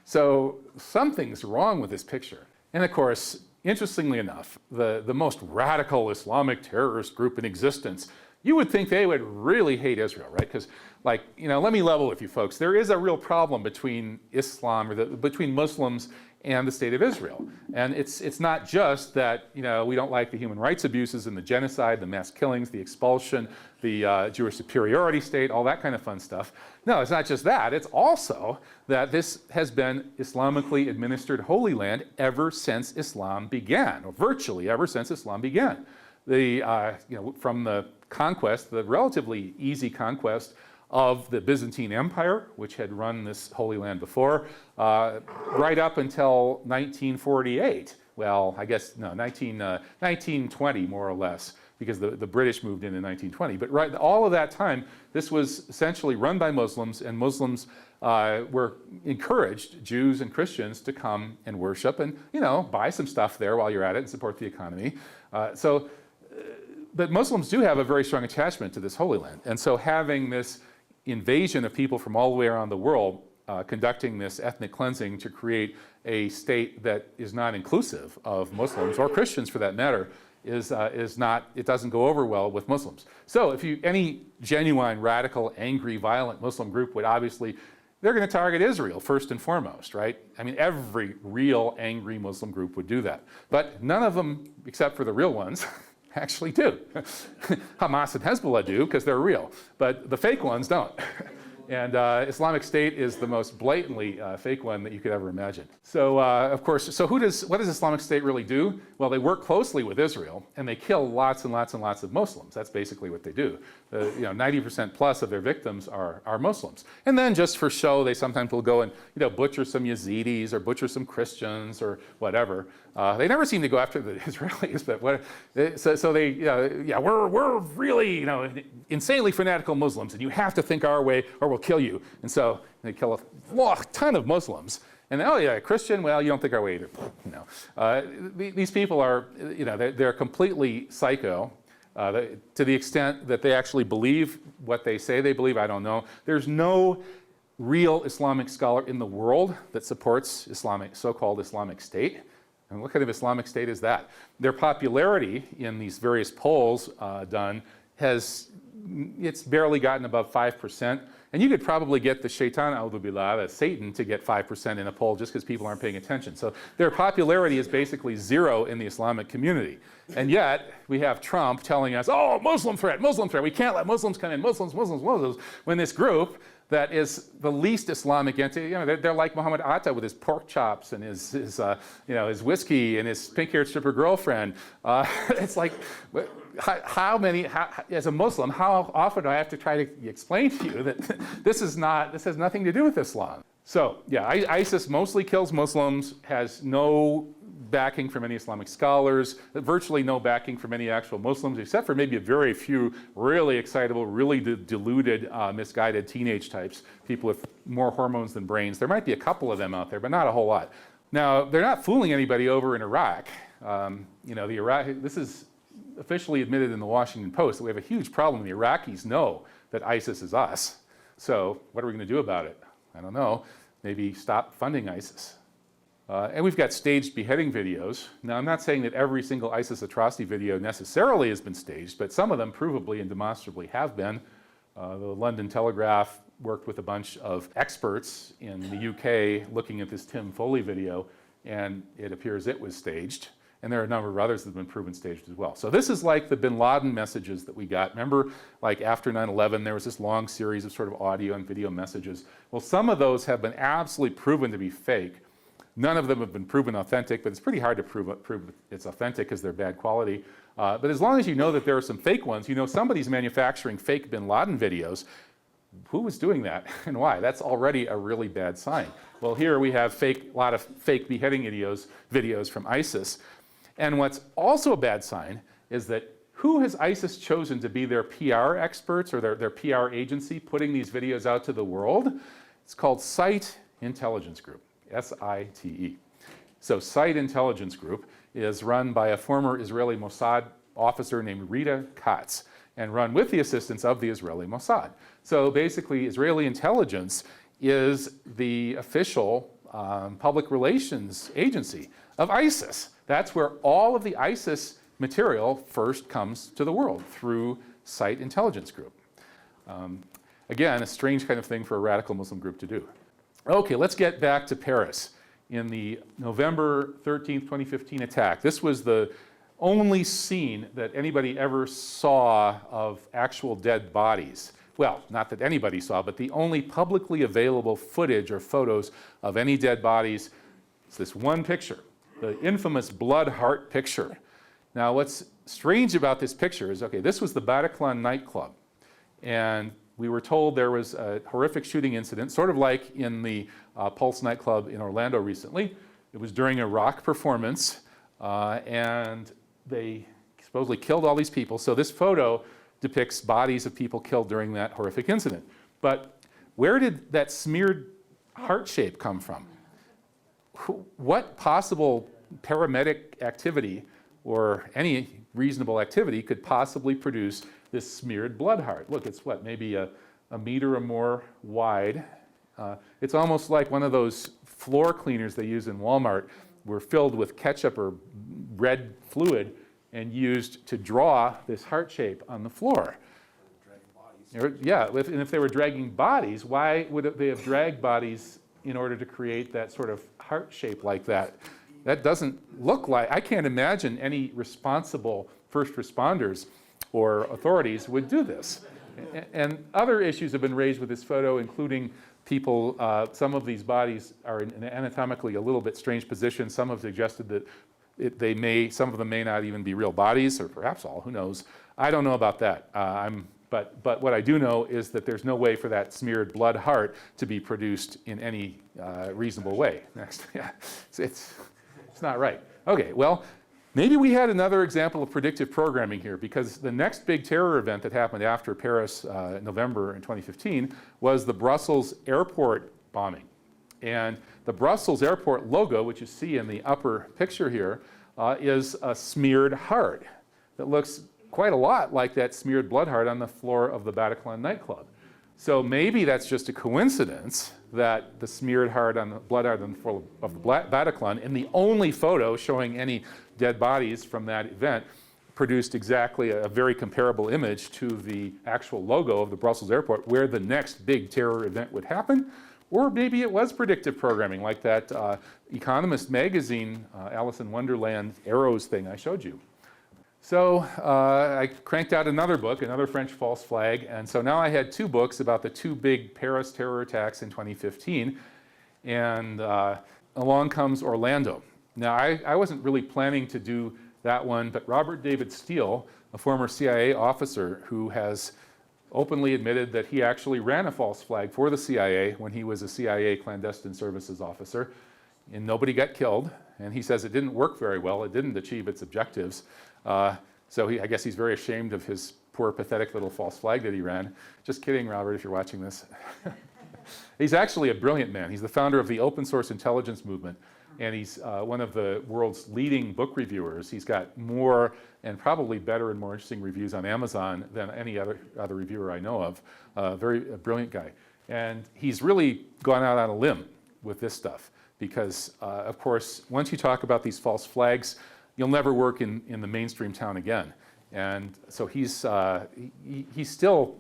So something's wrong with this picture. And of course, interestingly enough, the most radical Islamic terrorist group in existence, you would think they would really hate Israel, right? Because, let me level with you folks. There is a real problem between Islam, between Muslims and the state of Israel. And it's not just that, we don't like the human rights abuses and the genocide, the mass killings, the expulsion, the Jewish superiority state, all that kind of fun stuff. No, it's not just that. It's also that this has been Islamically administered Holy Land ever since Islam began, or virtually ever since Islam began. From the conquest, the relatively easy conquest of the Byzantine Empire, which had run this Holy Land before, right up until 1948. Well, I guess, no, 1920 more or less, because the British moved in 1920. But all of that time, this was essentially run by Muslims, and Muslims were encouraged, Jews and Christians, to come and worship and, buy some stuff there while you're at it and support the economy. But Muslims do have a very strong attachment to this Holy Land. And so having this invasion of people from all the way around the world conducting this ethnic cleansing to create a state that is not inclusive of Muslims, or Christians for that matter, is not, it doesn't go over well with Muslims. So if any genuine, radical, angry, violent Muslim group would obviously, they're going to target Israel first and foremost, right? I mean, every real angry Muslim group would do that. But none of them, except for the real ones, actually do. Hamas and Hezbollah do because they're real, but the fake ones don't. And Islamic State is the most blatantly fake one that you could ever imagine. So, of course, so what does Islamic State really do? Well, they work closely with Israel, and they kill lots and lots and lots of Muslims. That's basically what they do. 90% plus of their victims are Muslims. And then just for show, they sometimes will go and butcher some Yazidis or butcher some Christians or whatever. They never seem to go after the Israelis, but we're really insanely fanatical Muslims, and you have to think our way or we'll kill you. And so they kill a ton of Muslims. And oh yeah, Christian, well, you don't think our way either. These people are, they're completely psycho. To the extent that they actually believe what they say they believe, I don't know. There's no real Islamic scholar in the world that supports so-called Islamic State. And what kind of Islamic State is that? Their popularity in these various polls done it's barely gotten above 5%. And you could probably get the shaitan, a'udhu billah, the Satan, to get 5% in a poll just because people aren't paying attention. So their popularity is basically zero in the Islamic community. And yet, we have Trump telling us, oh, Muslim threat, we can't let Muslims come in, Muslims, when this group that is the least Islamic entity, they're like Muhammad Atta with his pork chops and his whiskey and his pink-haired stripper girlfriend. It's like, as a Muslim, how often do I have to try to explain to you that this has nothing to do with Islam? So, yeah, ISIS mostly kills Muslims, has no backing from any Islamic scholars, virtually no backing from any actual Muslims, except for maybe a very few really excitable, really deluded, misguided teenage types, people with more hormones than brains. There might be a couple of them out there, but not a whole lot. Now, they're not fooling anybody over in Iraq. This is officially admitted in the Washington Post that we have a huge problem. The Iraqis know that ISIS is us. So what are we going to do about it? I don't know. Maybe stop funding ISIS. And we've got staged beheading videos. Now, I'm not saying that every single ISIS atrocity video necessarily has been staged, but some of them provably and demonstrably have been. The London Telegraph worked with a bunch of experts in the UK looking at this Tim Foley video, and it appears it was staged. And there are a number of others that have been proven staged as well. So this is like the bin Laden messages that we got. Remember, like after 9/11, there was this long series of sort of audio and video messages. Well, some of those have been absolutely proven to be fake. None of them have been proven authentic, but it's pretty hard to prove it's authentic because they're bad quality. But as long as you know that there are some fake ones, somebody's manufacturing fake bin Laden videos. Who was doing that and why? That's already a really bad sign. Well, here we have a lot of fake beheading videos from ISIS. And what's also a bad sign is that who has ISIS chosen to be their PR experts or their PR agency putting these videos out to the world? It's called Site Intelligence Group. S-I-T-E. So Site Intelligence Group is run by a former Israeli Mossad officer named Rita Katz and run with the assistance of the Israeli Mossad. So basically, Israeli intelligence is the official public relations agency of ISIS. That's where all of the ISIS material first comes to the world, through Site Intelligence Group. Again, a strange kind of thing for a radical Muslim group to do. Okay, let's get back to Paris. In the November 13th, 2015 attack, this was the only scene that anybody ever saw of actual dead bodies. Well, not that anybody saw, but the only publicly available footage or photos of any dead bodies is this one picture, the infamous blood heart picture. Now, what's strange about this picture is, okay, this was the Bataclan nightclub, and we were told there was a horrific shooting incident, sort of like in the Pulse nightclub in Orlando recently. It was during a rock performance, and they supposedly killed all these people. So this photo depicts bodies of people killed during that horrific incident. But where did that smeared heart shape come from? What possible paramedic activity or any reasonable activity could possibly produce this smeared blood heart? Look, it's what, maybe a a meter or more wide. It's almost like one of those floor cleaners they use in Walmart, were filled with ketchup or red fluid and used to draw this heart shape on the floor. Yeah, and if they were dragging bodies, why would they have dragged bodies in order to create that sort of heart shape like that? That doesn't look like, I can't imagine any responsible first responders or authorities would do this. And other issues have been raised with this photo, including people, some of these bodies are in an anatomically a little bit strange position. Some have suggested that some of them may not even be real bodies, or perhaps all, who knows. I don't know about that. But what I do know is that there's no way for that smeared blood heart to be produced in any reasonable way. Next, yeah, it's not right. Okay, well, maybe we had another example of predictive programming here, because the next big terror event that happened after Paris, November in 2015, was the Brussels airport bombing. And the Brussels airport logo, which you see in the upper picture here, is a smeared heart that looks quite a lot like that smeared blood heart on the floor of the Bataclan nightclub. So maybe that's just a coincidence that the smeared heart on the blood heart on the floor of the Bataclan, in the only photo showing any dead bodies from that event, produced exactly a very comparable image to the actual logo of the Brussels airport, where the next big terror event would happen. Or maybe it was predictive programming, like that Economist magazine, Alice in Wonderland arrows thing I showed you. So I cranked out another book, another French false flag, and so now I had two books about the two big Paris terror attacks in 2015, and along comes Orlando. Now I wasn't really planning to do that one, but Robert David Steele, a former CIA officer who has openly admitted that he actually ran a false flag for the CIA when he was a CIA clandestine services officer, and nobody got killed, and he says it didn't work very well, it didn't achieve its objectives. So I guess he's very ashamed of his poor, pathetic little false flag that he ran. Just kidding, Robert, if you're watching this. He's actually a brilliant man. He's the founder of the open source intelligence movement, and he's one of the world's leading book reviewers. He's got more and probably better and more interesting reviews on Amazon than any other reviewer I know of. A brilliant guy. And he's really gone out on a limb with this stuff because, of course, once you talk about these false flags, you'll never work in the mainstream town again. And so he's still,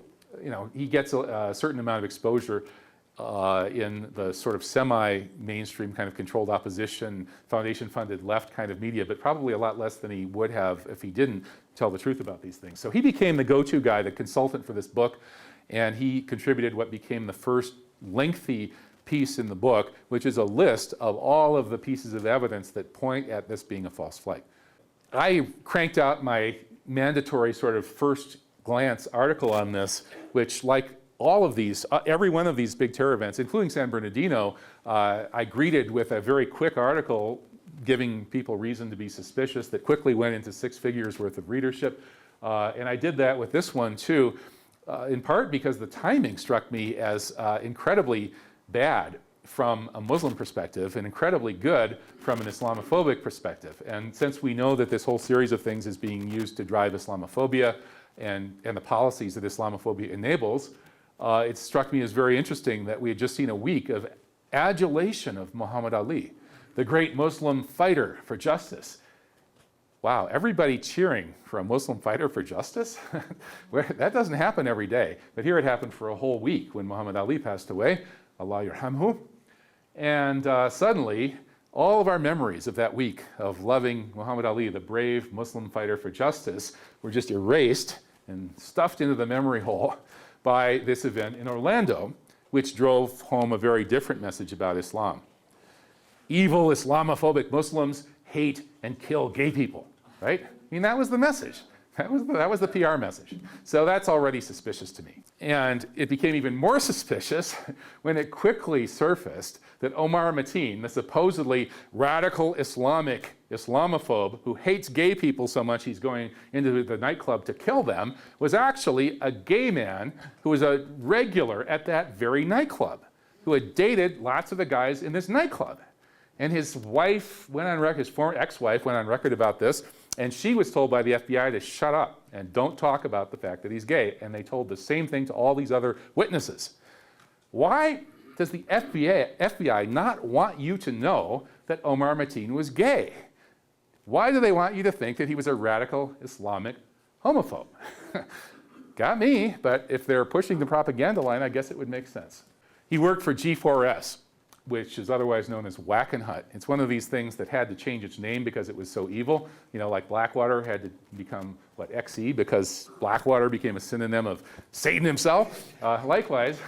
he gets a certain amount of exposure in the sort of semi-mainstream kind of controlled opposition, foundation-funded left kind of media, but probably a lot less than he would have if he didn't tell the truth about these things. So he became the go-to guy, the consultant for this book, and he contributed what became the first lengthy piece in the book, which is a list of all of the pieces of evidence that point at this being a false flag. I cranked out my mandatory sort of first glance article on this, which, like all of these, every one of these big terror events, including San Bernardino, I greeted with a very quick article giving people reason to be suspicious that quickly went into 6 figures worth of readership. And I did that with this one too, in part because the timing struck me as incredibly bad from a Muslim perspective and incredibly good from an Islamophobic perspective. And since we know that this whole series of things is being used to drive Islamophobia and the policies that Islamophobia enables, it struck me as very interesting that we had just seen a week of adulation of Muhammad Ali, the great Muslim fighter for justice. Wow, everybody cheering for a Muslim fighter for justice? That doesn't happen every day. But here it happened for a whole week when Muhammad Ali passed away. Allah yarhamhu. And suddenly, all of our memories of that week of loving Muhammad Ali, the brave Muslim fighter for justice, were just erased and stuffed into the memory hole by this event in Orlando, which drove home a very different message about Islam. Evil Islamophobic Muslims hate and kill gay people, right? I mean, that was the message. That was the PR message. So that's already suspicious to me. And it became even more suspicious when it quickly surfaced that Omar Mateen, the supposedly radical Islamophobe who hates gay people so much he's going into the nightclub to kill them, was actually a gay man who was a regular at that very nightclub, who had dated lots of the guys in this nightclub. And his wife went on record, his former ex-wife went on record about this, And she was told by the FBI to shut up and don't talk about the fact that he's gay. And they told the same thing to all these other witnesses. Why does the FBI not want you to know that Omar Mateen was gay? Why do they want you to think that he was a radical Islamic homophobe? Got me, but if they're pushing the propaganda line, I guess it would make sense. He worked for G4S, which is otherwise known as Wackenhut. It's one of these things that had to change its name because it was so evil. You know, like Blackwater had to become, what, XE, because Blackwater became a synonym of Satan himself. Likewise,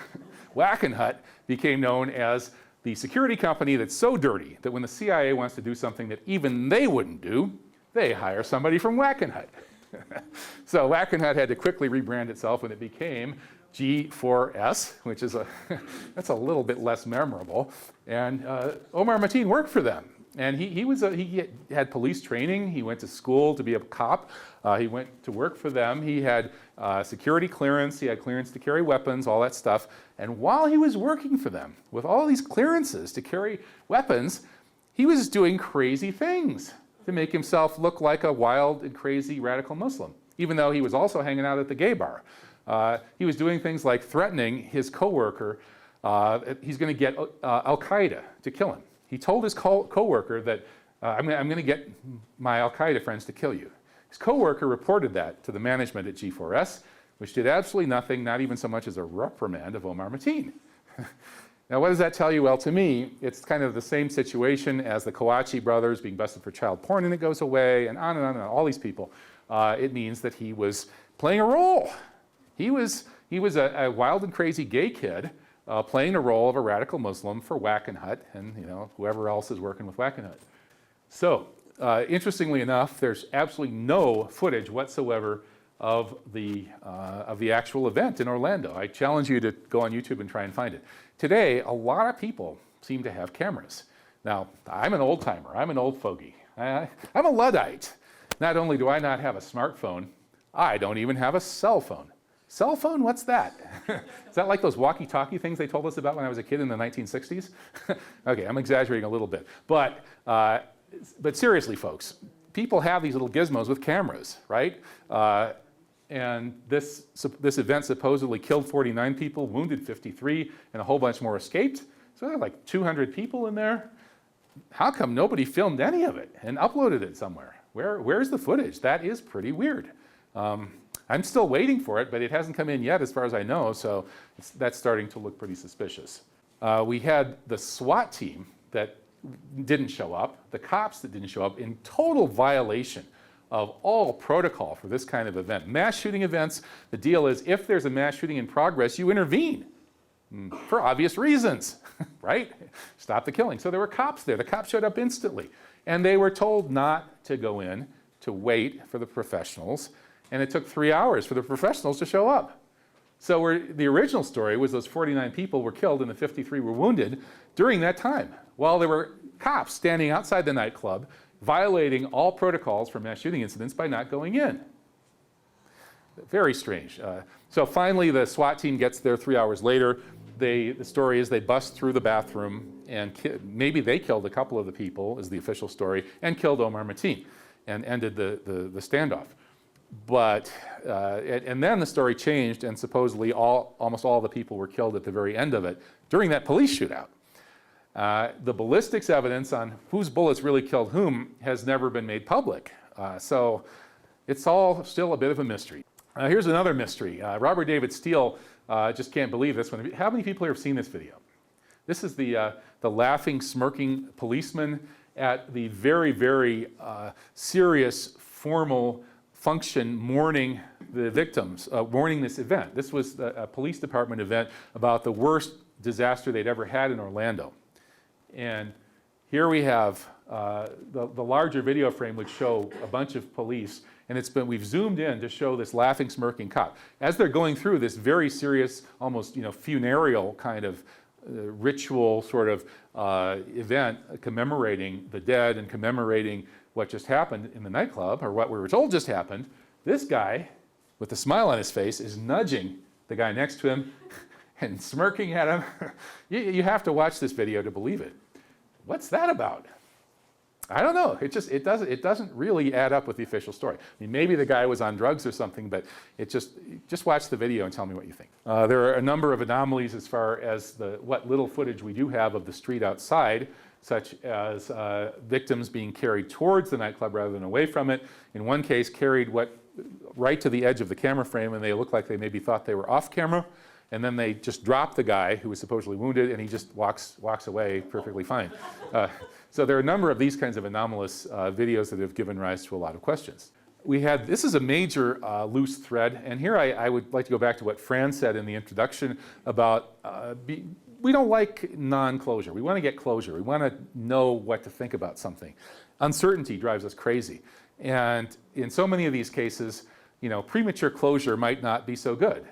Wackenhut became known as the security company that's so dirty that when the CIA wants to do something that even they wouldn't do, they hire somebody from Wackenhut. So Wackenhut had to quickly rebrand itself when it became G4S, which is that's a little bit less memorable. And Omar Mateen worked for them. And he had police training. He went to school to be a cop. He went to work for them. He had security clearance. He had clearance to carry weapons, all that stuff. And while he was working for them, with all these clearances to carry weapons, he was doing crazy things to make himself look like a wild and crazy radical Muslim, even though he was also hanging out at the gay bar. He was doing things like threatening his coworker. He's going to get Al-Qaeda to kill him. He told his coworker that, I'm going to get my Al-Qaeda friends to kill you. His coworker reported that to the management at G4S, which did absolutely nothing, not even so much as a reprimand of Omar Mateen. Now, what does that tell you? Well, to me, it's kind of the same situation as the Kouachi brothers being busted for child porn and it goes away, and on and on and on, all these people. It means that he was playing a role. He was a wild and crazy gay kid playing the role of a radical Muslim for Wackenhut and whoever else is working with Wackenhut. So, interestingly enough, there's absolutely no footage whatsoever of the actual event in Orlando. I challenge you to go on YouTube and try and find it. Today, a lot of people seem to have cameras. Now, I'm an old timer. I'm an old fogey. I'm a Luddite. Not only do I not have a smartphone, I don't even have a cell phone. Cell phone? What's that? Is that like those walkie-talkie things they told us about when I was a kid in the 1960s? Okay, I'm exaggerating a little bit. But seriously, folks, people have these little gizmos with cameras, right? And this event supposedly killed 49 people, wounded 53, and a whole bunch more escaped. So there are like 200 people in there. How come nobody filmed any of it and uploaded it somewhere? Where's the footage? That is pretty weird. I'm still waiting for it, but it hasn't come in yet as far as I know, so that's starting to look pretty suspicious. We had the SWAT team that didn't show up, the cops that didn't show up, in total violation of all protocol for this kind of event. Mass shooting events, the deal is if there's a mass shooting in progress, you intervene for obvious reasons, right? Stop the killing. So there were cops there. The cops showed up instantly, and they were told not to go in, to wait for the professionals, and it took 3 hours for the professionals to show up. So the original story was those 49 people were killed and the 53 were wounded during that time, while there were cops standing outside the nightclub violating all protocols for mass shooting incidents by not going in. Very strange. So finally the SWAT team gets there 3 hours later. The story is they bust through the bathroom and maybe they killed a couple of the people, is the official story, and killed Omar Mateen and ended the standoff. But, and then the story changed and supposedly almost all the people were killed at the very end of it during that police shootout. The ballistics evidence on whose bullets really killed whom has never been made public. So it's all still a bit of a mystery. Here's another mystery. Robert David Steele just can't believe this one. How many people have seen this video? This is the laughing, smirking policeman at the very, very serious, formal function mourning the victims, mourning this event. This was a police department event about the worst disaster they'd ever had in Orlando. And here we have the larger video frame would show a bunch of police, and we've zoomed in to show this laughing, smirking cop. As they're going through this very serious, almost funereal kind of ritual sort of event commemorating the dead and commemorating what just happened in the nightclub, or what we were told just happened, this guy with a smile on his face is nudging the guy next to him and smirking at him. You have to watch this video to believe it. What's that about? I don't know. It doesn't really add up with the official story. I mean, maybe the guy was on drugs or something, but just watch the video and tell me what you think. There are a number of anomalies as far as what little footage we do have of the street outside, such as victims being carried towards the nightclub rather than away from it. In one case, carried right to the edge of the camera frame, and they looked like they maybe thought they were off camera. And then they just drop the guy who was supposedly wounded, and he just walks away perfectly fine. So there are a number of these kinds of anomalous videos that have given rise to a lot of questions. This is a major loose thread, and here I would like to go back to what Fran said in the introduction about we don't like non-closure. We want to get closure. We want to know what to think about something. Uncertainty drives us crazy. And in so many of these cases, premature closure might not be so good,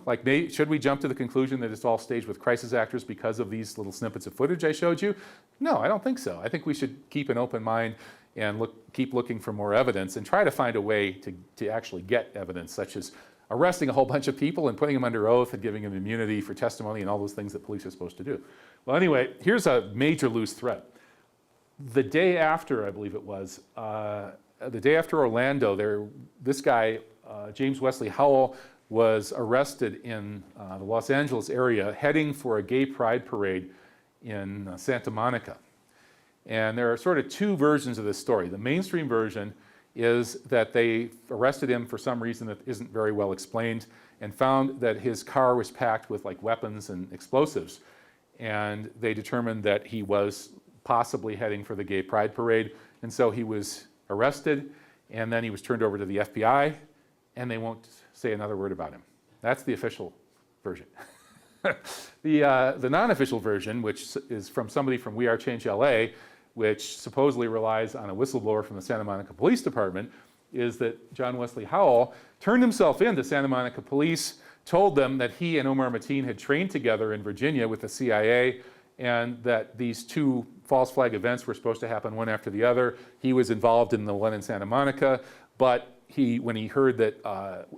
Like, should we jump to the conclusion that it's all staged with crisis actors because of these little snippets of footage I showed you? No, I don't think so. I think we should keep an open mind and keep looking for more evidence and try to find a way to actually get evidence, such as arresting a whole bunch of people and putting them under oath and giving them immunity for testimony and all those things that police are supposed to do. Well, anyway, here's a major loose thread. The day after, I believe it was, the day after Orlando, this guy, James Wesley Howell, was arrested in the Los Angeles area heading for a gay pride parade in Santa Monica. And there are sort of two versions of this story. The mainstream version is that they arrested him for some reason that isn't very well explained and found that his car was packed with like weapons and explosives. And they determined that he was possibly heading for the gay pride parade. And so he was arrested, and then he was turned over to the FBI, and they won't say another word about him. That's the official version. The non-official version, which is from somebody from We Are Change LA, which supposedly relies on a whistleblower from the Santa Monica Police Department, is that John Wesley Howell turned himself in to Santa Monica Police, told them that he and Omar Mateen had trained together in Virginia with the CIA, and that these two false flag events were supposed to happen one after the other. He was involved in the one in Santa Monica, but when he heard that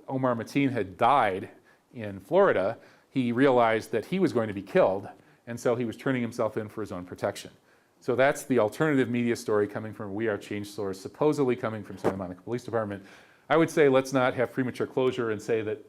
Omar Mateen had died in Florida, he realized that he was going to be killed, and so he was turning himself in for his own protection. So that's the alternative media story coming from a We Are Change source, supposedly coming from Santa Monica Police Department. I would say let's not have premature closure and say that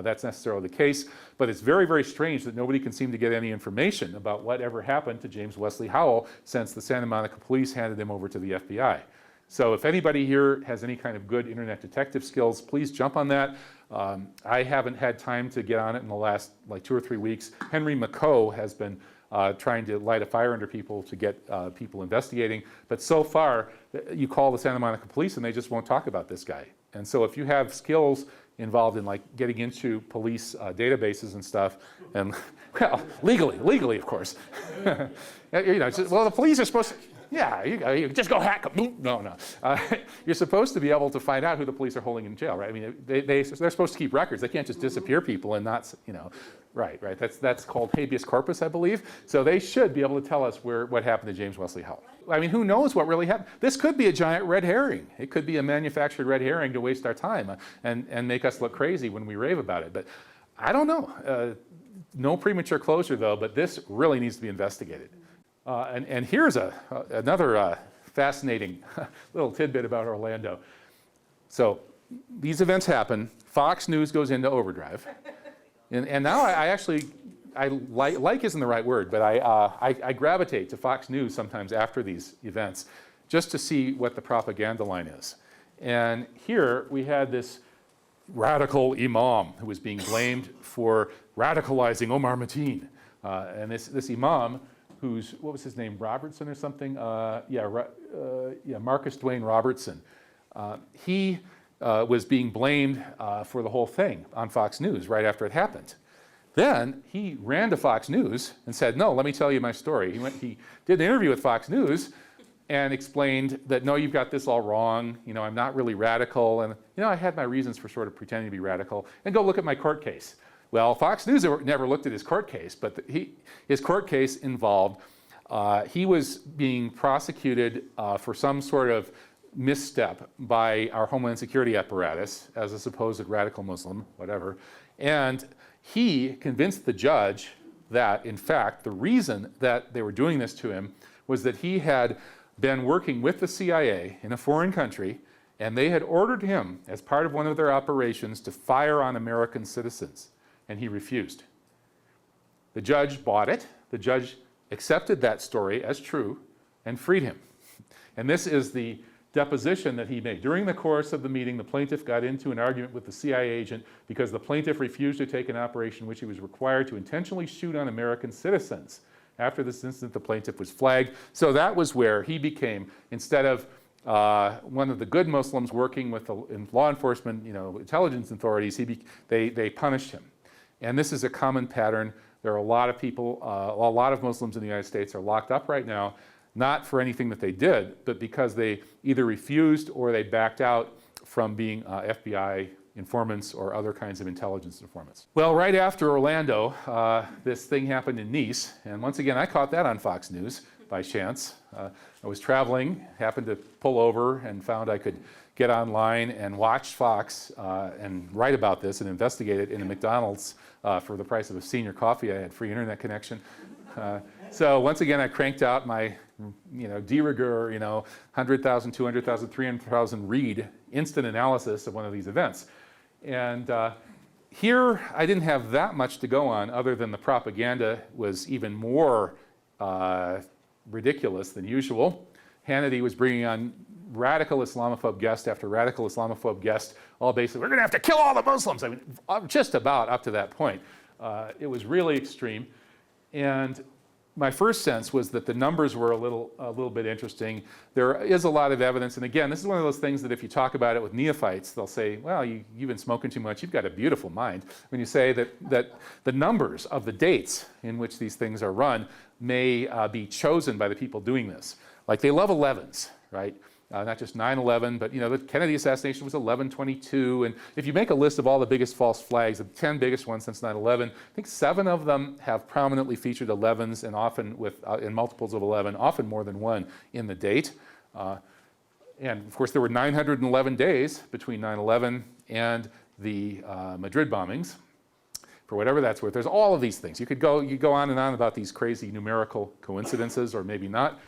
that's necessarily the case, but it's very, very strange that nobody can seem to get any information about whatever happened to James Wesley Howell since the Santa Monica Police handed him over to the FBI. So if anybody here has any kind of good internet detective skills, please jump on that. I haven't had time to get on it in the last 2 or 3 weeks. Henry McCoe has been trying to light a fire under people to get people investigating, but so far you call the Santa Monica Police and they just won't talk about this guy. And so if you have skills involved in getting into police databases and stuff, and well, legally of course. Well, the police are supposed to, yeah, you just go hack them. No. You're supposed to be able to find out who the police are holding in jail, right? I mean, they're supposed to keep records. They can't just disappear people and not, right. That's called habeas corpus, I believe. So they should be able to tell us what happened to James Wesley Howell. I mean, who knows what really happened? This could be a giant red herring. It could be a manufactured red herring to waste our time and make us look crazy when we rave about it. But I don't know. No premature closure, though, but this really needs to be investigated. And here's another fascinating little tidbit about Orlando. So these events happen. Fox News goes into overdrive. And now I like isn't the right word, but I gravitate to Fox News sometimes after these events just to see what the propaganda line is. And here we had this radical imam who was being blamed for radicalizing Omar Mateen. And this imam, what was his name, Robertson or something? Marcus Dwayne Robertson. He was being blamed for the whole thing on Fox News right after it happened. Then he ran to Fox News and said, no, let me tell you my story. He did an interview with Fox News and explained that, no, you've got this all wrong. I'm not really radical. And, I had my reasons for sort of pretending to be radical. And go look at my court case. Well, Fox News never looked at his court case, but his court case involved, he was being prosecuted for some sort of misstep by our Homeland Security apparatus as a supposed radical Muslim, whatever. And he convinced the judge that, in fact, the reason that they were doing this to him was that he had been working with the CIA in a foreign country, and they had ordered him, as part of one of their operations, to fire on American citizens, and he refused. The judge bought it. The judge accepted that story as true and freed him. And this is the deposition that he made. During the course of the meeting, the plaintiff got into an argument with the CIA agent because the plaintiff refused to take an operation in which he was required to intentionally shoot on American citizens. After this incident, the plaintiff was flagged. So that was where he became, instead of one of the good Muslims working with the law enforcement, intelligence authorities, they punished him. And this is a common pattern. There are a lot of people, a lot of Muslims in the United States are locked up right now, not for anything that they did, but because they either refused or they backed out from being FBI informants or other kinds of intelligence informants. Well, right after Orlando, this thing happened in Nice, and once again, I caught that on Fox News by chance. I was traveling, happened to pull over, and found I could get online and watch Fox and write about this and investigate it in a McDonald's for the price of a senior coffee. I had free internet connection. So once again, I cranked out my, de rigueur, 100,000, 200,000, 300,000 read instant analysis of one of these events. And here, I didn't have that much to go on other than the propaganda was even more ridiculous than usual. Hannity was bringing on radical Islamophobe guest after radical Islamophobe guest, all basically, we're going to have to kill all the Muslims. I mean, just about up to that point. It was really extreme. And my first sense was that the numbers were a little bit interesting. There is a lot of evidence, and again, this is one of those things that if you talk about it with neophytes, they'll say, well, you've been smoking too much, you've got a beautiful mind. When you say that the numbers of the dates in which these things are run may be chosen by the people doing this. Like they love 11s, right? Not just 9/11, but the Kennedy assassination was 11/22. And if you make a list of all the biggest false flags, the 10 biggest ones since 9/11, I think 7 of them have prominently featured 11s, and often with in multiples of 11, often more than one in the date. And of course, there were 911 days between 9/11 and the Madrid bombings. For whatever that's worth, there's all of these things. You go on and on about these crazy numerical coincidences, or maybe not.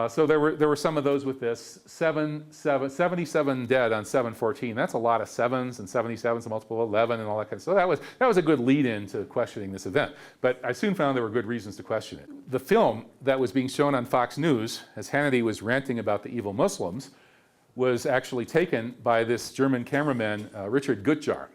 So there were some of those with this. 77 dead on 7/14. That's a lot of 7s, and 77's a multiple of 11 and all that kind of stuff. So that was a good lead-in to questioning this event. But I soon found there were good reasons to question it. The film that was being shown on Fox News, as Hannity was ranting about the evil Muslims, was actually taken by this German cameraman, Richard Gutjahr.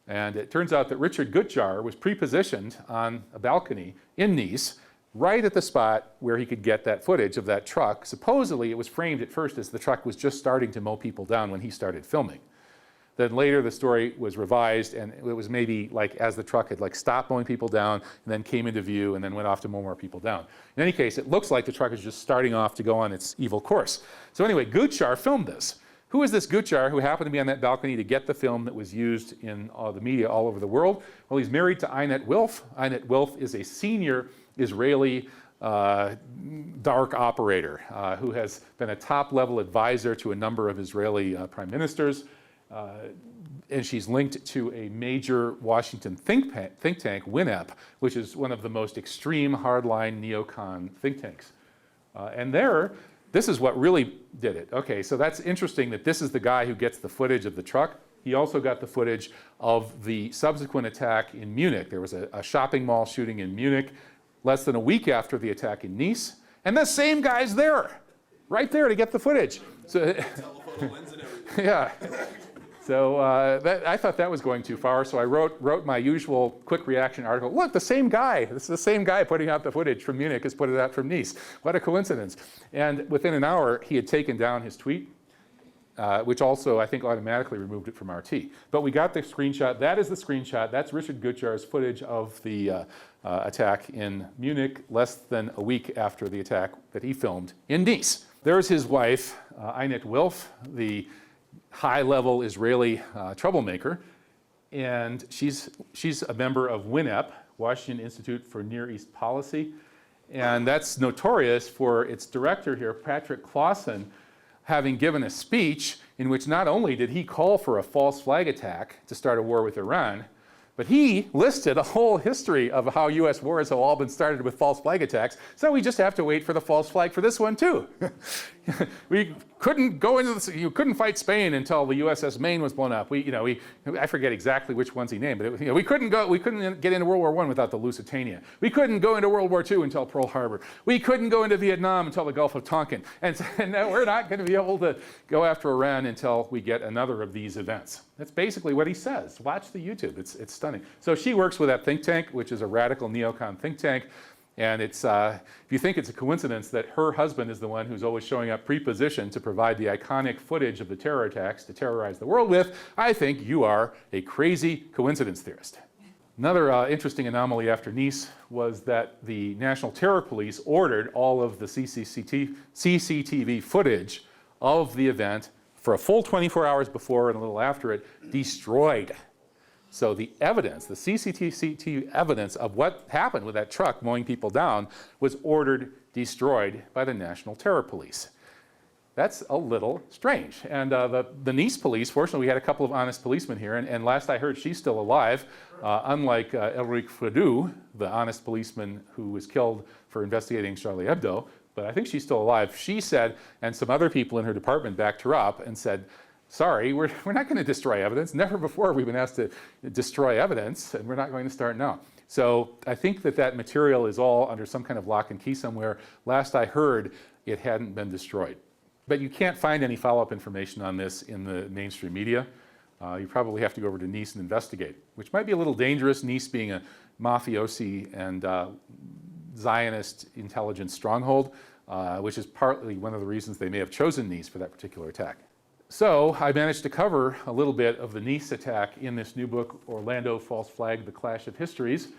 And it turns out that Richard Gutjahr was pre-positioned on a balcony in Nice, right at the spot where he could get that footage of that truck. Supposedly, it was framed at first as the truck was just starting to mow people down when he started filming. Then later, the story was revised, and it was maybe like as the truck had stopped mowing people down, and then came into view, and then went off to mow more people down. In any case, it looks like the truck is just starting off to go on its evil course. So anyway, Gutjahr filmed this. Who is this Gutjahr who happened to be on that balcony to get the film that was used in the media all over the world? Well, he's married to Einat Wilf. Einat Wilf is a senior Israeli dark operator who has been a top-level advisor to a number of Israeli prime ministers. And she's linked to a major Washington think tank, WINEP, which is one of the most extreme hardline neocon think tanks. And this is what really did it. Okay, so that's interesting that this is the guy who gets the footage of the truck. He also got the footage of the subsequent attack in Munich. There was a shopping mall shooting in Munich less than a week after the attack in Nice. And the same guy's there, right there to get the footage. So, yeah. So I thought that was going too far, so I wrote my usual quick reaction article. Look, the same guy. This is the same guy putting out the footage from Munich has put it out from Nice. What a coincidence. And within an hour, he had taken down his tweet, which also, I think, automatically removed it from RT. But we got the screenshot. That is the screenshot. That's Richard Gutjahr's footage of the attack in Munich less than a week after the attack that he filmed in Nice. There's his wife, Einat Wilf, the high-level Israeli troublemaker, and she's a member of WINEP, Washington Institute for Near East Policy, and that's notorious for its director here, Patrick Clausen, having given a speech in which not only did he call for a false flag attack to start a war with Iran, But he listed a whole history of how U.S. wars have all been started with false flag attacks, so we just have to wait for the false flag for this one too. We couldn't go into this, you couldn't fight Spain until the USS Maine was blown up. I forget exactly which ones he named, but we couldn't get into World War I without the Lusitania. We couldn't go into World War II until Pearl Harbor. We couldn't go into Vietnam until the Gulf of Tonkin. And we're not going to be able to go after Iran until we get another of these events. That's basically what he says. Watch the YouTube. It's stunning. So she works with that think tank, which is a radical neocon think tank. And it's, if you think it's a coincidence that her husband is the one who's always showing up pre-positioned to provide the iconic footage of the terror attacks to terrorize the world with, I think you are a crazy coincidence theorist. Another interesting anomaly after Nice was that the National Terror Police ordered all of the CCTV footage of the event for a full 24 hours before and a little after it destroyed. So the evidence, the CCTV evidence of what happened with that truck mowing people down was ordered destroyed by the National Terror Police. That's a little strange. And the Nice police, fortunately we had a couple of honest policemen here, and last I heard she's still alive, unlike Elric Fredou, the honest policeman who was killed for investigating Charlie Hebdo, but I think she's still alive. She said, and some other people in her department backed her up and said, sorry, we're not going to destroy evidence. Never before we've been asked to destroy evidence, and we're not going to start now. So I think that material is all under some kind of lock and key somewhere. Last I heard, it hadn't been destroyed. But you can't find any follow-up information on this in the mainstream media. You probably have to go over to Nice and investigate, which might be a little dangerous, Nice being a mafiosi and Zionist intelligence stronghold, which is partly one of the reasons they may have chosen Nice for that particular attack. So I managed to cover a little bit of the Nice attack in this new book, Orlando False Flag, The Clash of Histories.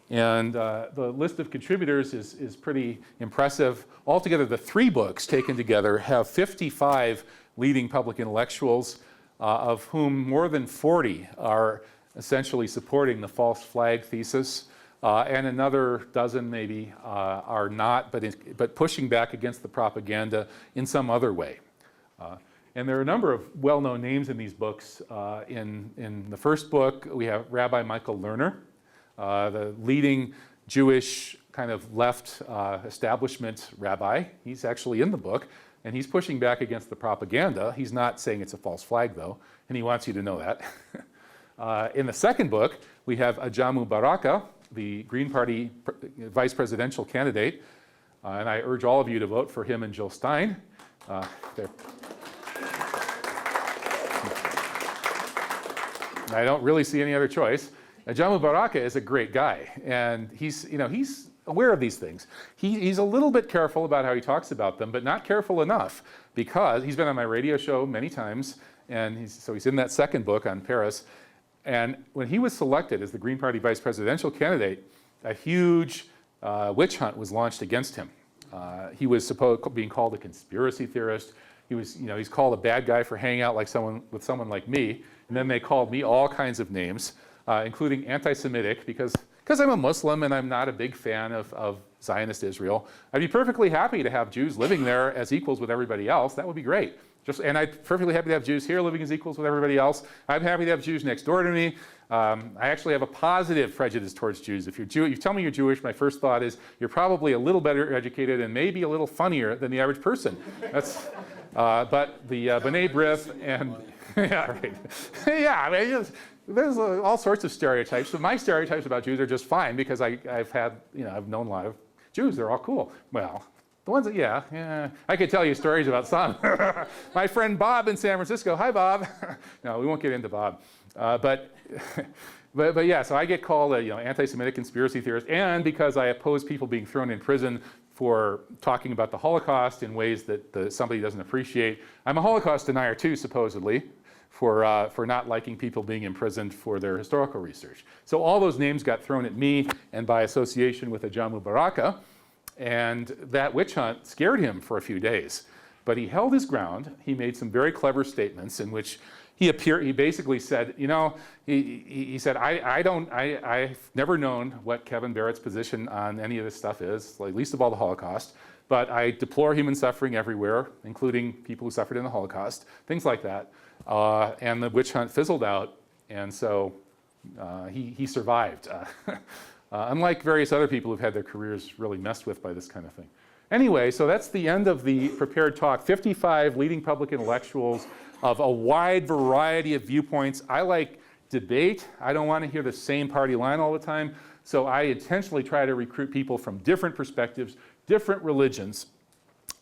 And the list of contributors is pretty impressive. Altogether, the 3 books taken together have 55 leading public intellectuals, of whom more than 40 are essentially supporting the false flag thesis. And another dozen maybe are not, but pushing back against the propaganda in some other way. And there are a number of well-known names in these books. In the first book, we have Rabbi Michael Lerner, the leading Jewish kind of left establishment rabbi. He's actually in the book, and he's pushing back against the propaganda. He's not saying it's a false flag, though, and he wants you to know that. In the second book, we have Ajamu Baraka, the Green Party vice presidential candidate, and I urge all of you to vote for him and Jill Stein. I don't really see any other choice. Ajamu Baraka is a great guy, and he's aware of these things. He's a little bit careful about how he talks about them, but not careful enough, because he's been on my radio show many times, and he's in that second book on Paris. And when he was selected as the Green Party vice presidential candidate, a huge witch hunt was launched against him. He was being called a conspiracy theorist. He's called a bad guy for hanging out with someone like me. And then they called me all kinds of names, including anti-Semitic, because I'm a Muslim and I'm not a big fan of Zionist Israel. I'd be perfectly happy to have Jews living there as equals with everybody else. That would be great. And I'm perfectly happy to have Jews here living as equals with everybody else. I'm happy to have Jews next door to me. I actually have a positive prejudice towards Jews. If you tell me you're Jewish, my first thought is you're probably a little better educated and maybe a little funnier than the average person. But the B'nai B'rith and yeah, right. Yeah, I mean, there's all sorts of stereotypes. But my stereotypes about Jews are just fine because I've known a lot of Jews. They're all cool. Well, the ones that, yeah, I could tell you stories about some. My friend Bob in San Francisco. Hi, Bob. No, we won't get into Bob. But yeah, so I get called a anti-Semitic conspiracy theorist, and because I oppose people being thrown in prison for talking about the Holocaust in ways that somebody doesn't appreciate. I'm a Holocaust denier too, supposedly, for not liking people being imprisoned for their historical research. So all those names got thrown at me, and by association with Ajamu Baraka, and that witch hunt scared him for a few days. But he held his ground. He made some very clever statements in which he basically said, he said, I've never known what Kevin Barrett's position on any of this stuff is, like, least of all the Holocaust, but I deplore human suffering everywhere, including people who suffered in the Holocaust, things like that. And the witch hunt fizzled out, and so he survived, unlike various other people who've had their careers really messed with by this kind of thing. Anyway, so that's the end of the prepared talk. 55 leading public intellectuals of a wide variety of viewpoints. I like debate. I don't want to hear the same party line all the time. So I intentionally try to recruit people from different perspectives, different religions,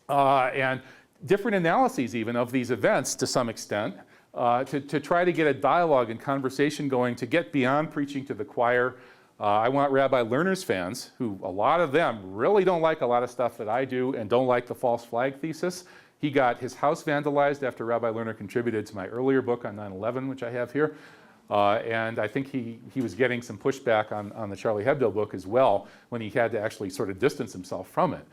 and different analyses even of these events to some extent, to try to get a dialogue and conversation going, to get beyond preaching to the choir. I want Rabbi Lerner's fans, who a lot of them really don't like a lot of stuff that I do and don't like the false flag thesis. He got his house vandalized after Rabbi Lerner contributed to my earlier book on 9/11, which I have here. And I think he was getting some pushback on the Charlie Hebdo book as well, when he had to actually sort of distance himself from it.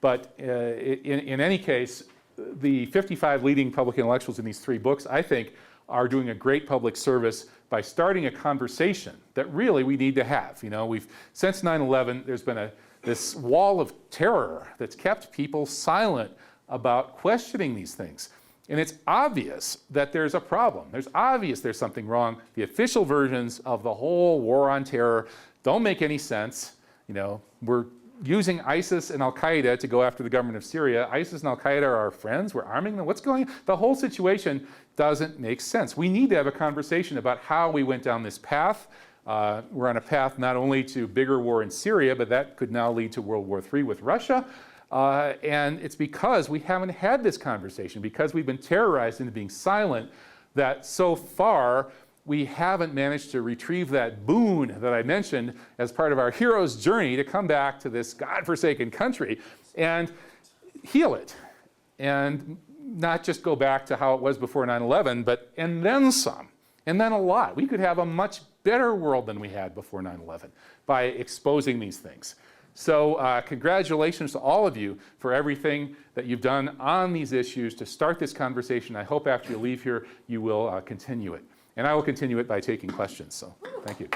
But in any case, the 55 leading public intellectuals in these 3 books, I think, are doing a great public service by starting a conversation that really we need to have. You know, since 9/11, there's been this wall of terror that's kept people silent about questioning these things. And it's obvious that there's a problem. There's obvious there's something wrong. The official versions of the whole war on terror don't make any sense. You know, we're using ISIS and Al-Qaeda to go after the government of Syria. ISIS and Al-Qaeda are our friends. We're arming them. What's going on? The whole situation doesn't make sense. We need to have a conversation about how we went down this path. We're on a path not only to bigger war in Syria, but that could now lead to World War III with Russia. And it's because we haven't had this conversation, because we've been terrorized into being silent, that so far we haven't managed to retrieve that boon that I mentioned as part of our hero's journey to come back to this godforsaken country and heal it. And not just go back to how it was before 9/11, and then some, and then a lot. We could have a much better world than we had before 9/11 by exposing these things. So congratulations to all of you for everything that you've done on these issues to start this conversation. I hope after you leave here, you will continue it. And I will continue it by taking questions. So thank you.